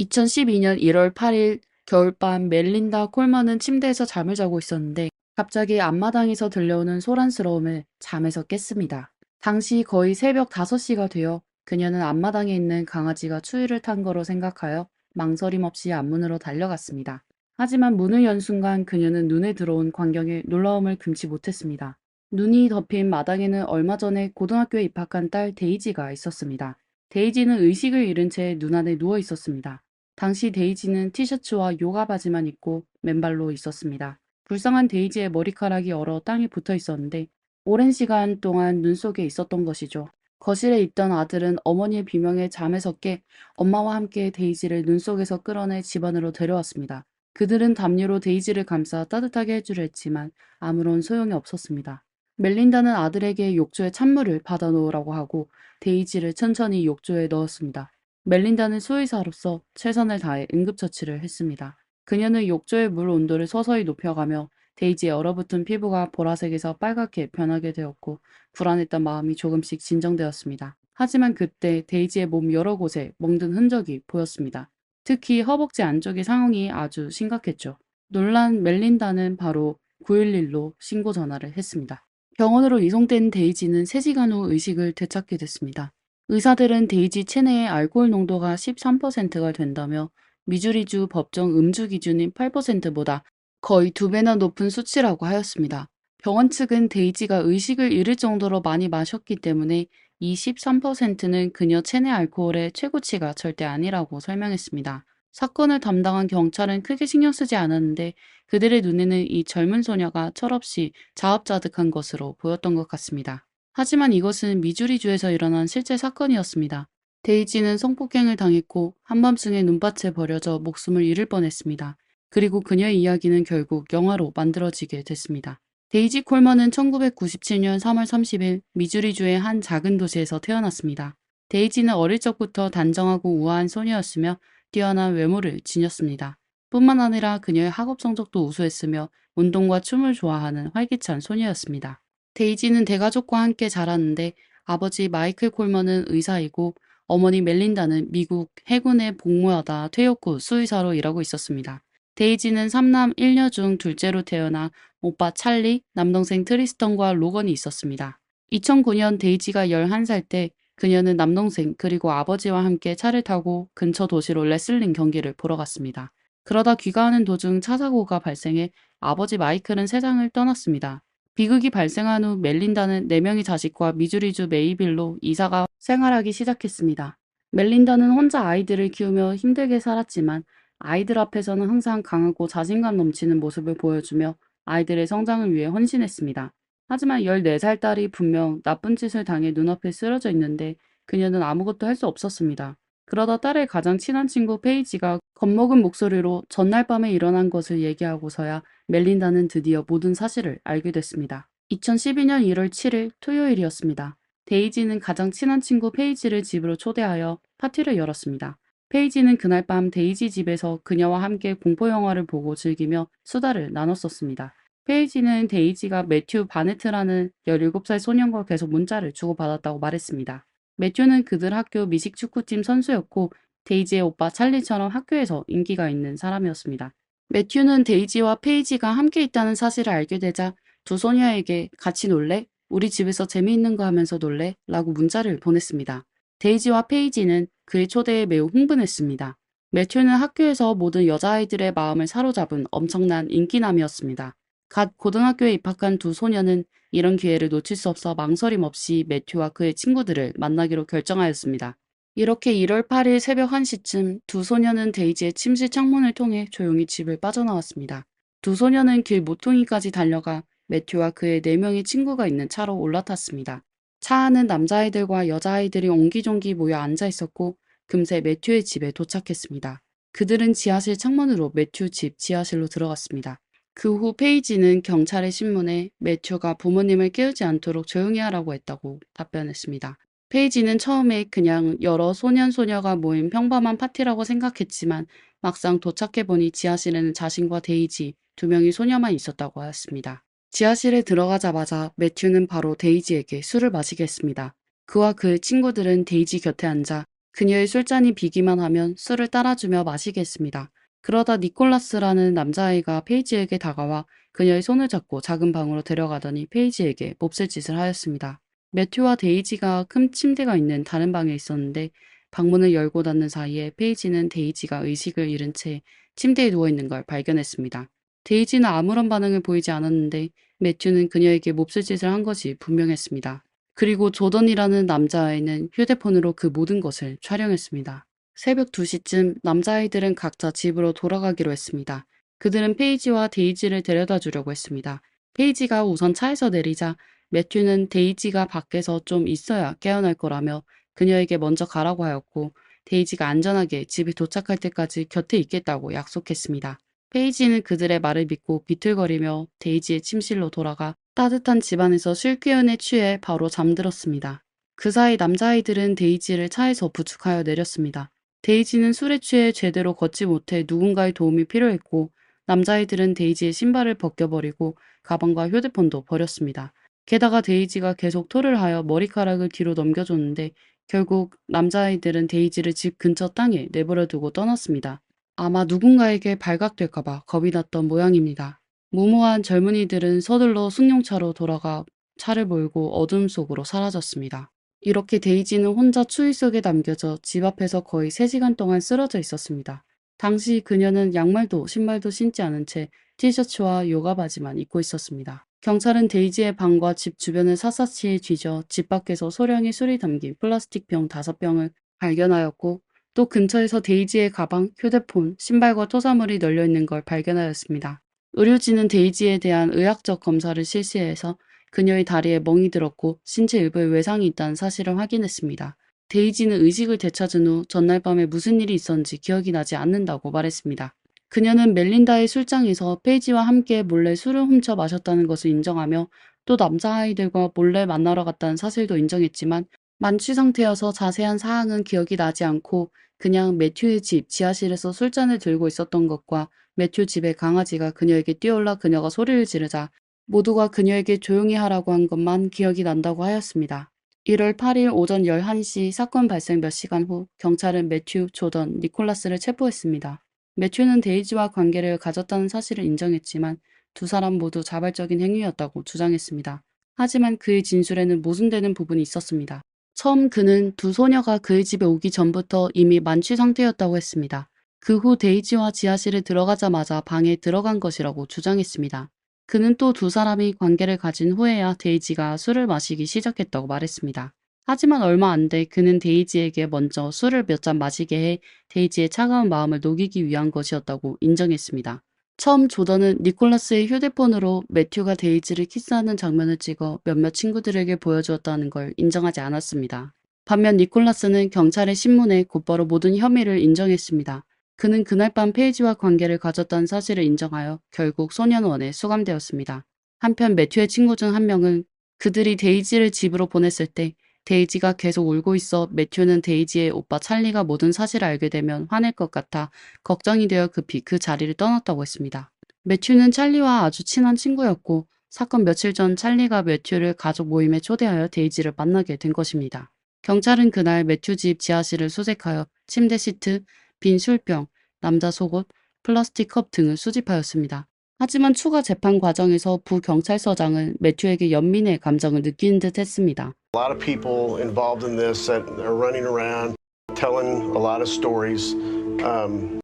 2012년 1월 8일 겨울밤 멜린다 콜먼은 침대에서 잠을 자고 있었는데 갑자기 앞마당에서 들려오는 소란스러움을 잠에서 깼습니다. 당시 거의 새벽 5시가 되어 그녀는 앞마당에 있는 강아지가 추위를 탄 거로 생각하여 망설임 없이 앞문으로 달려갔습니다. 하지만 문을 연 순간 그녀는 눈에 들어온 광경에 놀라움을 금치 못했습니다. 눈이 덮인 마당에는 얼마 전에 고등학교에 입학한 딸 데이지가 있었습니다. 데이지는 의식을 잃은 채 눈 안에 누워 있었습니다. 당시 데이지는 티셔츠와 요가 바지만 입고 맨발로 있었습니다. 불쌍한 데이지의 머리카락이 얼어 땅에 붙어 있었는데 오랜 시간 동안 눈 속에 있었던 것이죠. 거실에 있던 아들은 어머니의 비명에 잠에서 깨 엄마와 함께 데이지를 눈 속에서 끌어내 집 안으로 데려왔습니다. 그들은 담요로 데이지를 감싸 따뜻하게 해주려 했지만 아무런 소용이 없었습니다. 멜린다는 아들에게 욕조에 찬물을 받아 놓으라고 하고 데이지를 천천히 욕조에 넣었습니다. 멜린다는 수의사로서 최선을 다해 응급처치를 했습니다. 그녀는 욕조의 물 온도를 서서히 높여가며 데이지의 얼어붙은 피부가 보라색에서 빨갛게 변하게 되었고 불안했던 마음이 조금씩 진정되었습니다. 하지만 그때 데이지의 몸 여러 곳에 멍든 흔적이 보였습니다. 특히 허벅지 안쪽의 상황이 아주 심각했죠. 놀란 멜린다는 바로 911로 신고 전화를 했습니다. 병원으로 이송된 데이지는 3시간 후 의식을 되찾게 됐습니다. 의사들은 데이지 체내의 알코올 농도가 13%가 된다며 미주리주 법정 음주 기준인 8%보다 거의 2배나 높은 수치라고 하였습니다. 병원 측은 데이지가 의식을 잃을 정도로 많이 마셨기 때문에 이 13%는 그녀 체내 알코올의 최고치가 절대 아니라고 설명했습니다. 사건을 담당한 경찰은 크게 신경 쓰지 않았는데 그들의 눈에는 이 젊은 소녀가 철없이 자업자득한 것으로 보였던 것 같습니다. 하지만 이것은 미주리주에서 일어난 실제 사건이었습니다. 데이지는 성폭행을 당했고 한밤중에 눈밭에 버려져 목숨을 잃을 뻔했습니다. 그리고 그녀의 이야기는 결국 영화로 만들어지게 됐습니다. 데이지 콜먼은 1997년 3월 30일 미주리주의 한 작은 도시에서 태어났습니다. 데이지는 어릴 적부터 단정하고 우아한 소녀였으며 뛰어난 외모를 지녔습니다. 뿐만 아니라 그녀의 학업 성적도 우수했으며 운동과 춤을 좋아하는 활기찬 소녀였습니다. 데이지는 대가족과 함께 자랐는데 아버지 마이클 콜먼은 의사이고 어머니 멜린다는 미국 해군에 복무하다 퇴역 후 수의사로 일하고 있었습니다. 데이지는 3남 1녀 중 둘째로 태어나 오빠 찰리, 남동생 트리스턴과 로건이 있었습니다. 2009년 데이지가 11살 때 그녀는 남동생 그리고 아버지와 함께 차를 타고 근처 도시로 레슬링 경기를 보러 갔습니다. 그러다 귀가하는 도중 차 사고가 발생해 아버지 마이클은 세상을 떠났습니다. 비극이 발생한 후 멜린다는 4명의 자식과 미주리주 메이빌로 이사가 생활하기 시작했습니다. 멜린다는 혼자 아이들을 키우며 힘들게 살았지만 아이들 앞에서는 항상 강하고 자신감 넘치는 모습을 보여주며 아이들의 성장을 위해 헌신했습니다. 하지만 14살 딸이 분명 나쁜 짓을 당해 눈앞에 쓰러져 있는데 그녀는 아무것도 할 수 없었습니다. 그러다 딸의 가장 친한 친구 페이지가 겁먹은 목소리로 전날 밤에 일어난 것을 얘기하고서야 멜린다는 드디어 모든 사실을 알게 됐습니다. 2012년 1월 7일 토요일이었습니다. 데이지는 가장 친한 친구 페이지를 집으로 초대하여 파티를 열었습니다. 페이지는 그날 밤 데이지 집에서 그녀와 함께 공포영화를 보고 즐기며 수다를 나눴었습니다. 페이지는 데이지가 매튜 바네트라는 17살 소년과 계속 문자를 주고받았다고 말했습니다. 매튜는 그들 학교 미식축구팀 선수였고 데이지의 오빠 찰리처럼 학교에서 인기가 있는 사람이었습니다. 매튜는 데이지와 페이지가 함께 있다는 사실을 알게 되자 두 소녀에게 같이 놀래? 우리 집에서 재미있는 거 하면서 놀래? 라고 문자를 보냈습니다. 데이지와 페이지는 그의 초대에 매우 흥분했습니다. 매튜는 학교에서 모든 여자아이들의 마음을 사로잡은 엄청난 인기남이었습니다. 갓 고등학교에 입학한 두 소녀는 이런 기회를 놓칠 수 없어 망설임 없이 매튜와 그의 친구들을 만나기로 결정하였습니다. 이렇게 1월 8일 새벽 1시쯤 두 소녀는 데이지의 침실 창문을 통해 조용히 집을 빠져나왔습니다. 두 소녀는 길 모퉁이까지 달려가 매튜와 그의 4명의 친구가 있는 차로 올라탔습니다. 차 안은 남자아이들과 여자아이들이 옹기종기 모여 앉아 있었고 금세 매튜의 집에 도착했습니다. 그들은 지하실 창문으로 매튜 집 지하실로 들어갔습니다. 그 후 페이지는 경찰의 신문에 매튜가 부모님을 깨우지 않도록 조용히 하라고 했다고 답변했습니다. 페이지는 처음에 그냥 여러 소년소녀가 모인 평범한 파티라고 생각했지만 막상 도착해보니 지하실에는 자신과 데이지 2명의 소녀만 있었다고 하였습니다. 지하실에 들어가자마자 매튜는 바로 데이지에게 술을 마시게 했습니다. 그와 그의 친구들은 데이지 곁에 앉아 그녀의 술잔이 비기만 하면 술을 따라주며 마시게 했습니다. 그러다 니콜라스라는 남자아이가 페이지에게 다가와 그녀의 손을 잡고 작은 방으로 데려가더니 페이지에게 몹쓸 짓을 하였습니다. 매튜와 데이지가 큰 침대가 있는 다른 방에 있었는데 방문을 열고 닫는 사이에 페이지는 데이지가 의식을 잃은 채 침대에 누워있는 걸 발견했습니다. 데이지는 아무런 반응을 보이지 않았는데 매튜는 그녀에게 몹쓸 짓을 한 것이 분명했습니다. 그리고 조던이라는 남자아이는 휴대폰으로 그 모든 것을 촬영했습니다. 새벽 2시쯤 남자아이들은 각자 집으로 돌아가기로 했습니다. 그들은 페이지와 데이지를 데려다 주려고 했습니다. 페이지가 우선 차에서 내리자 매튜는 데이지가 밖에서 좀 있어야 깨어날 거라며 그녀에게 먼저 가라고 하였고 데이지가 안전하게 집에 도착할 때까지 곁에 있겠다고 약속했습니다. 페이지는 그들의 말을 믿고 비틀거리며 데이지의 침실로 돌아가 따뜻한 집안에서 쉴기운에 취해 바로 잠들었습니다. 그 사이 남자아이들은 데이지를 차에서 부축하여 내렸습니다. 데이지는 술에 취해 제대로 걷지 못해 누군가의 도움이 필요했고 남자아이들은 데이지의 신발을 벗겨버리고 가방과 휴대폰도 버렸습니다. 게다가 데이지가 계속 토를 하여 머리카락을 뒤로 넘겨줬는데 결국 남자아이들은 데이지를 집 근처 땅에 내버려두고 떠났습니다. 아마 누군가에게 발각될까봐 겁이 났던 모양입니다. 무모한 젊은이들은 서둘러 승용차로 돌아가 차를 몰고 어둠 속으로 사라졌습니다. 이렇게 데이지는 혼자 추위 속에 남겨져 집 앞에서 거의 3시간 동안 쓰러져 있었습니다. 당시 그녀는 양말도 신발도 신지 않은 채 티셔츠와 요가 바지만 입고 있었습니다. 경찰은 데이지의 방과 집 주변을 샅샅이 뒤져 집 밖에서 소량의 술이 담긴 플라스틱 병 5병을 발견하였고 또 근처에서 데이지의 가방, 휴대폰, 신발과 토사물이 널려 있는 걸 발견하였습니다. 의료진은 데이지에 대한 의학적 검사를 실시해서 그녀의 다리에 멍이 들었고 신체 일부에 외상이 있다는 사실을 확인했습니다. 데이지는 의식을 되찾은 후 전날 밤에 무슨 일이 있었는지 기억이 나지 않는다고 말했습니다. 그녀는 멜린다의 술장에서 페이지와 함께 몰래 술을 훔쳐 마셨다는 것을 인정하며 또 남자아이들과 몰래 만나러 갔다는 사실도 인정했지만 만취 상태여서 자세한 사항은 기억이 나지 않고 그냥 매튜의 집 지하실에서 술잔을 들고 있었던 것과 매튜 집에 강아지가 그녀에게 뛰어올라 그녀가 소리를 지르자 모두가 그녀에게 조용히 하라고 한 것만 기억이 난다고 하였습니다. 1월 8일 오전 11시 사건 발생 몇 시간 후 경찰은 매튜, 조던, 니콜라스를 체포했습니다. 매튜는 데이지와 관계를 가졌다는 사실을 인정했지만 두 사람 모두 자발적인 행위였다고 주장했습니다. 하지만 그의 진술에는 모순되는 부분이 있었습니다. 처음 그는 두 소녀가 그의 집에 오기 전부터 이미 만취 상태였다고 했습니다. 그 후 데이지와 지하실에 들어가자마자 방에 들어간 것이라고 주장했습니다. 그는 또 두 사람이 관계를 가진 후에야 데이지가 술을 마시기 시작했다고 말했습니다. 하지만 얼마 안 돼 그는 데이지에게 먼저 술을 몇 잔 마시게 해 데이지의 차가운 마음을 녹이기 위한 것이었다고 인정했습니다. 처음 조던은 니콜라스의 휴대폰으로 매튜가 데이지를 키스하는 장면을 찍어 몇몇 친구들에게 보여주었다는 걸 인정하지 않았습니다. 반면 니콜라스는 경찰의 신문에 곧바로 모든 혐의를 인정했습니다. 그는 그날 밤 페이지와 관계를 가졌다는 사실을 인정하여 결국 소년원에 수감되었습니다. 한편 매튜의 친구 중 한 명은 그들이 데이지를 집으로 보냈을 때 데이지가 계속 울고 있어 매튜는 데이지의 오빠 찰리가 모든 사실을 알게 되면 화낼 것 같아 걱정이 되어 급히 그 자리를 떠났다고 했습니다. 매튜는 찰리와 아주 친한 친구였고 사건 며칠 전 찰리가 매튜를 가족 모임에 초대하여 데이지를 만나게 된 것입니다. 경찰은 그날 매튜 집 지하실을 수색하여 침대 시트, 빈 술병, 남자 속옷, 플라스틱 컵 등을 수집하였습니다. 하지만 추가 재판 과정에서 부경찰서장은 매튜에게 연민의 감정을 느끼는 듯 했습니다. A lot of people involved in this that are running around telling a lot of stories, and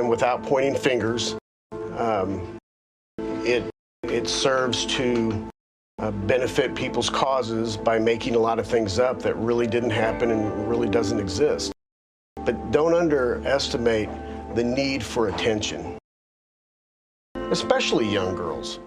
without pointing fingers, it serves to benefit people's causes by making a lot of things up that really didn't happen and really doesn't exist. But don't underestimate the need for attention, especially young girls.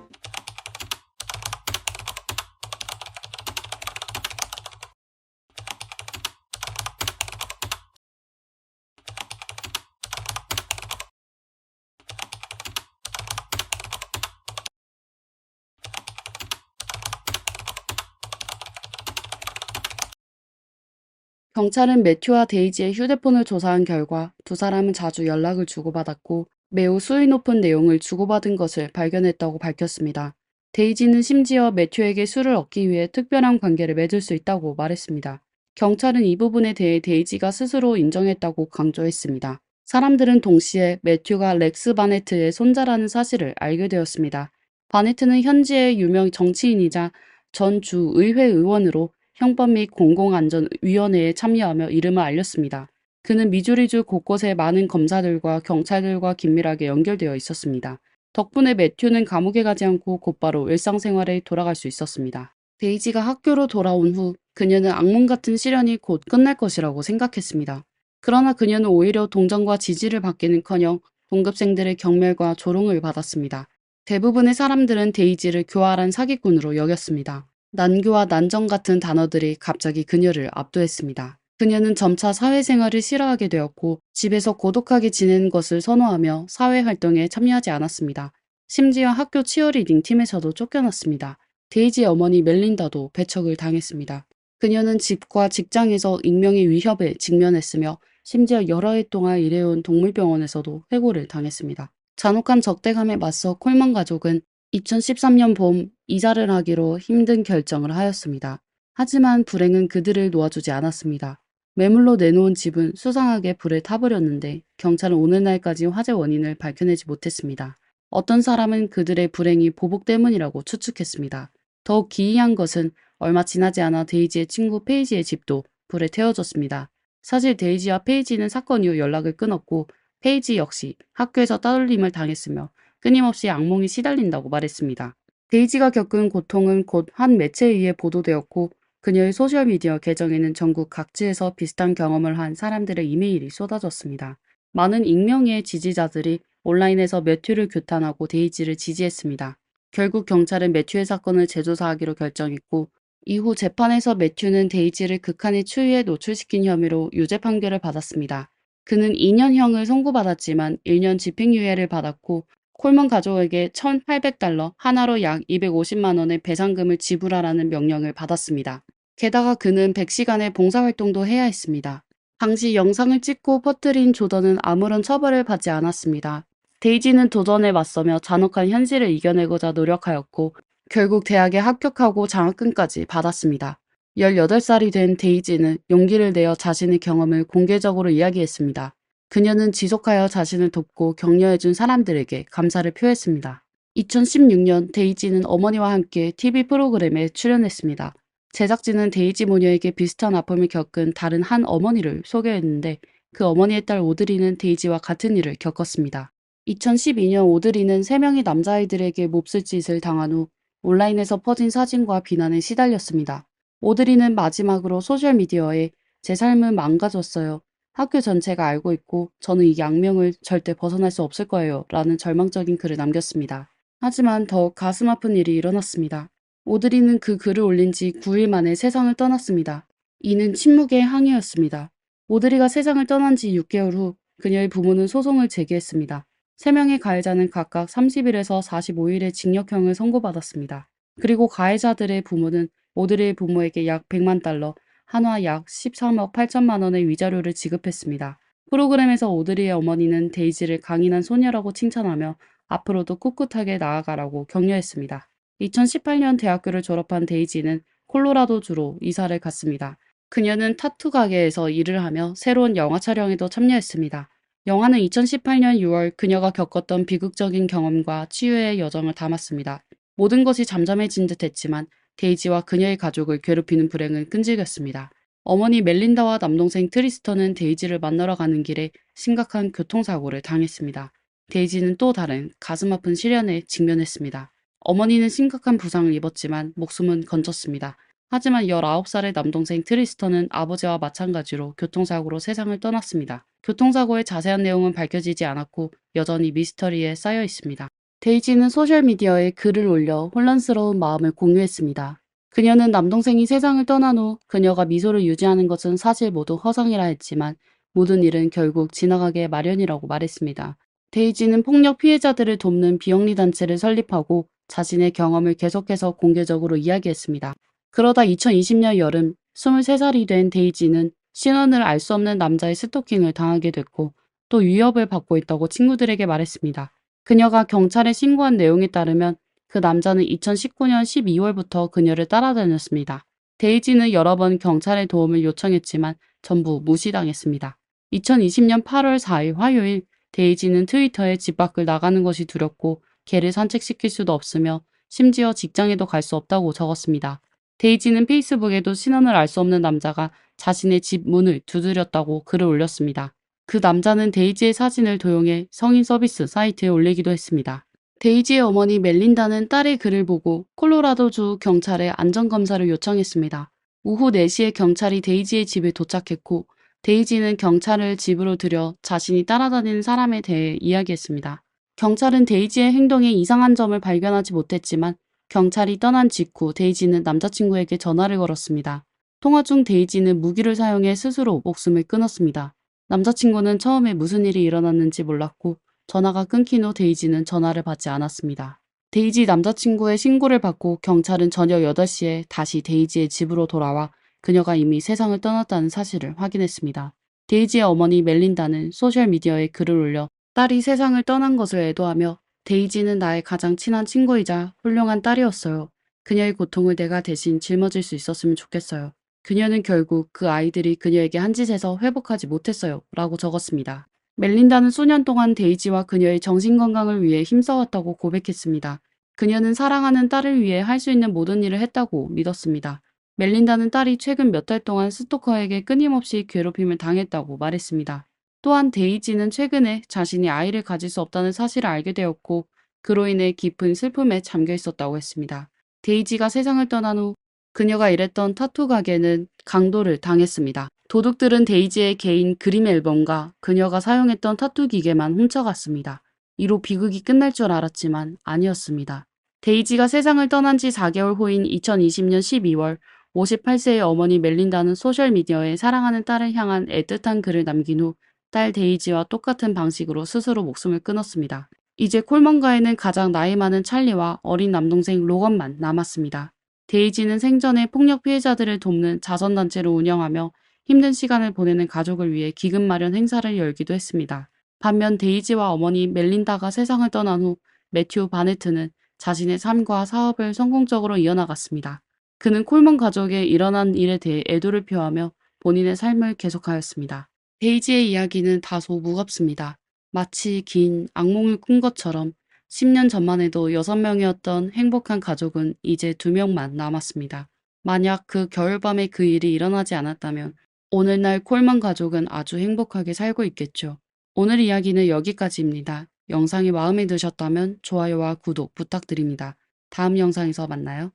경찰은 매튜와 데이지의 휴대폰을 조사한 결과 두 사람은 자주 연락을 주고받았고 매우 수위 높은 내용을 주고받은 것을 발견했다고 밝혔습니다. 데이지는 심지어 매튜에게 술을 얻기 위해 특별한 관계를 맺을 수 있다고 말했습니다. 경찰은 이 부분에 대해 데이지가 스스로 인정했다고 강조했습니다. 사람들은 동시에 매튜가 렉스 바네트의 손자라는 사실을 알게 되었습니다. 바네트는 현지의 유명 정치인이자 전 주의회 의원으로 형법 및 공공안전위원회에 참여하며 이름을 알렸습니다. 그는 미주리주 곳곳에 많은 검사들과 경찰들과 긴밀하게 연결되어 있었습니다. 덕분에 매튜는 감옥에 가지 않고 곧바로 일상생활에 돌아갈 수 있었습니다. 데이지가 학교로 돌아온 후 그녀는 악몽 같은 시련이 곧 끝날 것이라고 생각했습니다. 그러나 그녀는 오히려 동정과 지지를 받기는커녕 동급생들의 경멸과 조롱을 받았습니다. 대부분의 사람들은 데이지를 교활한 사기꾼으로 여겼습니다. 난교와 난정 같은 단어들이 갑자기 그녀를 압도했습니다. 그녀는 점차 사회생활을 싫어하게 되었고 집에서 고독하게 지내는 것을 선호하며 사회활동에 참여하지 않았습니다. 심지어 학교 치어리딩 팀에서도 쫓겨났습니다. 데이지의 어머니 멜린다도 배척을 당했습니다. 그녀는 집과 직장에서 익명의 위협에 직면했으며 심지어 여러 해 동안 일해온 동물병원에서도 해고를 당했습니다. 잔혹한 적대감에 맞서 콜먼 가족은 2013년 봄 이사를 하기로 힘든 결정을 하였습니다. 하지만 불행은 그들을 놓아주지 않았습니다. 매물로 내놓은 집은 수상하게 불에 타버렸는데 경찰은 오늘날까지 화재 원인을 밝혀내지 못했습니다. 어떤 사람은 그들의 불행이 보복 때문이라고 추측했습니다. 더욱 기이한 것은 얼마 지나지 않아 데이지의 친구 페이지의 집도 불에 태워졌습니다. 사실 데이지와 페이지는 사건 이후 연락을 끊었고 페이지 역시 학교에서 따돌림을 당했으며 끊임없이 악몽에 시달린다고 말했습니다. 데이지가 겪은 고통은 곧 한 매체에 의해 보도되었고 그녀의 소셜미디어 계정에는 전국 각지에서 비슷한 경험을 한 사람들의 이메일이 쏟아졌습니다. 많은 익명의 지지자들이 온라인에서 매튜를 규탄하고 데이지를 지지했습니다. 결국 경찰은 매튜의 사건을 재조사하기로 결정했고 이후 재판에서 매튜는 데이지를 극한의 추위에 노출시킨 혐의로 유죄 판결을 받았습니다. 그는 2년형을 선고받았지만 1년 집행유예를 받았고 콜먼 가족에게 1,800달러, 하나로 약 250만 원의 배상금을 지불하라는 명령을 받았습니다. 게다가 그는 100시간의 봉사활동도 해야 했습니다. 당시 영상을 찍고 퍼뜨린 조던은 아무런 처벌을 받지 않았습니다. 데이지는 도전에 맞서며 잔혹한 현실을 이겨내고자 노력하였고 결국 대학에 합격하고 장학금까지 받았습니다. 18살이 된 데이지는 용기를 내어 자신의 경험을 공개적으로 이야기했습니다. 그녀는 지속하여 자신을 돕고 격려해준 사람들에게 감사를 표했습니다. 2016년 데이지는 어머니와 함께 TV 프로그램에 출연했습니다. 제작진은 데이지 모녀에게 비슷한 아픔을 겪은 다른 한 어머니를 소개했는데 그 어머니의 딸 오드리는 데이지와 같은 일을 겪었습니다. 2012년 오드리는 3명의 남자아이들에게 몹쓸 짓을 당한 후 온라인에서 퍼진 사진과 비난에 시달렸습니다. 오드리는 마지막으로 소셜미디어에 제 삶은 망가졌어요. 학교 전체가 알고 있고 저는 이 악명을 절대 벗어날 수 없을 거예요. 라는 절망적인 글을 남겼습니다. 하지만 더욱 가슴 아픈 일이 일어났습니다. 오드리는 그 글을 올린 지 9일 만에 세상을 떠났습니다. 이는 침묵의 항해였습니다. 오드리가 세상을 떠난 지 6개월 후 그녀의 부모는 소송을 제기했습니다. 3명의 가해자는 각각 30일에서 45일의 징역형을 선고받았습니다. 그리고 가해자들의 부모는 오드리의 부모에게 약 100만 달러, 한화 약 13억 8천만 원의 위자료를 지급했습니다. 프로그램에서 오드리의 어머니는 데이지를 강인한 소녀라고 칭찬하며 앞으로도 꿋꿋하게 나아가라고 격려했습니다. 2018년 대학교를 졸업한 데이지는 콜로라도주로 이사를 갔습니다. 그녀는 타투 가게에서 일을 하며 새로운 영화 촬영에도 참여했습니다. 영화는 2018년 6월 그녀가 겪었던 비극적인 경험과 치유의 여정을 담았습니다. 모든 것이 잠잠해진 듯 했지만 데이지와 그녀의 가족을 괴롭히는 불행은 끈질겼습니다. 어머니 멜린다와 남동생 트리스턴은 데이지를 만나러 가는 길에 심각한 교통사고를 당했습니다. 데이지는 또 다른 가슴 아픈 시련에 직면했습니다. 어머니는 심각한 부상을 입었지만 목숨은 건졌습니다. 하지만 19살의 남동생 트리스턴은 아버지와 마찬가지로 교통사고로 세상을 떠났습니다. 교통사고의 자세한 내용은 밝혀지지 않았고 여전히 미스터리에 쌓여 있습니다. 데이지는 소셜미디어에 글을 올려 혼란스러운 마음을 공유했습니다. 그녀는 남동생이 세상을 떠난 후 그녀가 미소를 유지하는 것은 사실 모두 허상이라 했지만 모든 일은 결국 지나가게 마련이라고 말했습니다. 데이지는 폭력 피해자들을 돕는 비영리 단체를 설립하고 자신의 경험을 계속해서 공개적으로 이야기했습니다. 그러다 2020년 여름 23살이 된 데이지는 신원을 알 수 없는 남자의 스토킹을 당하게 됐고 또 위협을 받고 있다고 친구들에게 말했습니다. 그녀가 경찰에 신고한 내용에 따르면 그 남자는 2019년 12월부터 그녀를 따라다녔습니다. 데이지는 여러 번 경찰의 도움을 요청했지만 전부 무시당했습니다. 2020년 8월 4일 화요일 데이지는 트위터에 집 밖을 나가는 것이 두렵고 개를 산책시킬 수도 없으며 심지어 직장에도 갈 수 없다고 적었습니다. 데이지는 페이스북에도 신원을 알 수 없는 남자가 자신의 집 문을 두드렸다고 글을 올렸습니다. 그 남자는 데이지의 사진을 도용해 성인 서비스 사이트에 올리기도 했습니다. 데이지의 어머니 멜린다는 딸의 글을 보고 콜로라도주 경찰에 안전검사를 요청했습니다. 오후 4시에 경찰이 데이지의 집에 도착했고 데이지는 경찰을 집으로 들여 자신이 따라다니는 사람에 대해 이야기했습니다. 경찰은 데이지의 행동에 이상한 점을 발견하지 못했지만 경찰이 떠난 직후 데이지는 남자친구에게 전화를 걸었습니다. 통화 중 데이지는 무기를 사용해 스스로 목숨을 끊었습니다. 남자친구는 처음에 무슨 일이 일어났는지 몰랐고 전화가 끊긴 후 데이지는 전화를 받지 않았습니다. 데이지 남자친구의 신고를 받고 경찰은 저녁 8시에 다시 데이지의 집으로 돌아와 그녀가 이미 세상을 떠났다는 사실을 확인했습니다. 데이지의 어머니 멜린다는 소셜미디어에 글을 올려 딸이 세상을 떠난 것을 애도하며 데이지는 나의 가장 친한 친구이자 훌륭한 딸이었어요. 그녀의 고통을 내가 대신 짊어질 수 있었으면 좋겠어요. 그녀는 결국 그 아이들이 그녀에게 한 짓에서 회복하지 못했어요. 라고 적었습니다. 멜린다는 수년 동안 데이지와 그녀의 정신건강을 위해 힘써왔다고 고백했습니다. 그녀는 사랑하는 딸을 위해 할 수 있는 모든 일을 했다고 믿었습니다. 멜린다는 딸이 최근 몇 달 동안 스토커에게 끊임없이 괴롭힘을 당했다고 말했습니다. 또한 데이지는 최근에 자신이 아이를 가질 수 없다는 사실을 알게 되었고 그로 인해 깊은 슬픔에 잠겨 있었다고 했습니다. 데이지가 세상을 떠난 후 그녀가 일했던 타투 가게는 강도를 당했습니다. 도둑들은 데이지의 개인 그림 앨범과 그녀가 사용했던 타투 기계만 훔쳐갔습니다. 이로 비극이 끝날 줄 알았지만 아니었습니다. 데이지가 세상을 떠난 지 4개월 후인 2020년 12월 58세의 어머니 멜린다는 소셜미디어에 사랑하는 딸을 향한 애틋한 글을 남긴 후 딸 데이지와 똑같은 방식으로 스스로 목숨을 끊었습니다. 이제 콜먼가에는 가장 나이 많은 찰리와 어린 남동생 로건만 남았습니다. 데이지는 생전에 폭력 피해자들을 돕는 자선단체를 운영하며 힘든 시간을 보내는 가족을 위해 기금 마련 행사를 열기도 했습니다. 반면 데이지와 어머니 멜린다가 세상을 떠난 후 매튜 바네트는 자신의 삶과 사업을 성공적으로 이어나갔습니다. 그는 콜먼 가족에 일어난 일에 대해 애도를 표하며 본인의 삶을 계속하였습니다. 데이지의 이야기는 다소 무겁습니다. 마치 긴 악몽을 꾼 것처럼 10년 전만 해도 6명이었던 행복한 가족은 이제 2명만 남았습니다. 만약 그 겨울밤에 그 일이 일어나지 않았다면 오늘날 콜먼 가족은 아주 행복하게 살고 있겠죠. 오늘 이야기는 여기까지입니다. 영상이 마음에 드셨다면 좋아요와 구독 부탁드립니다. 다음 영상에서 만나요.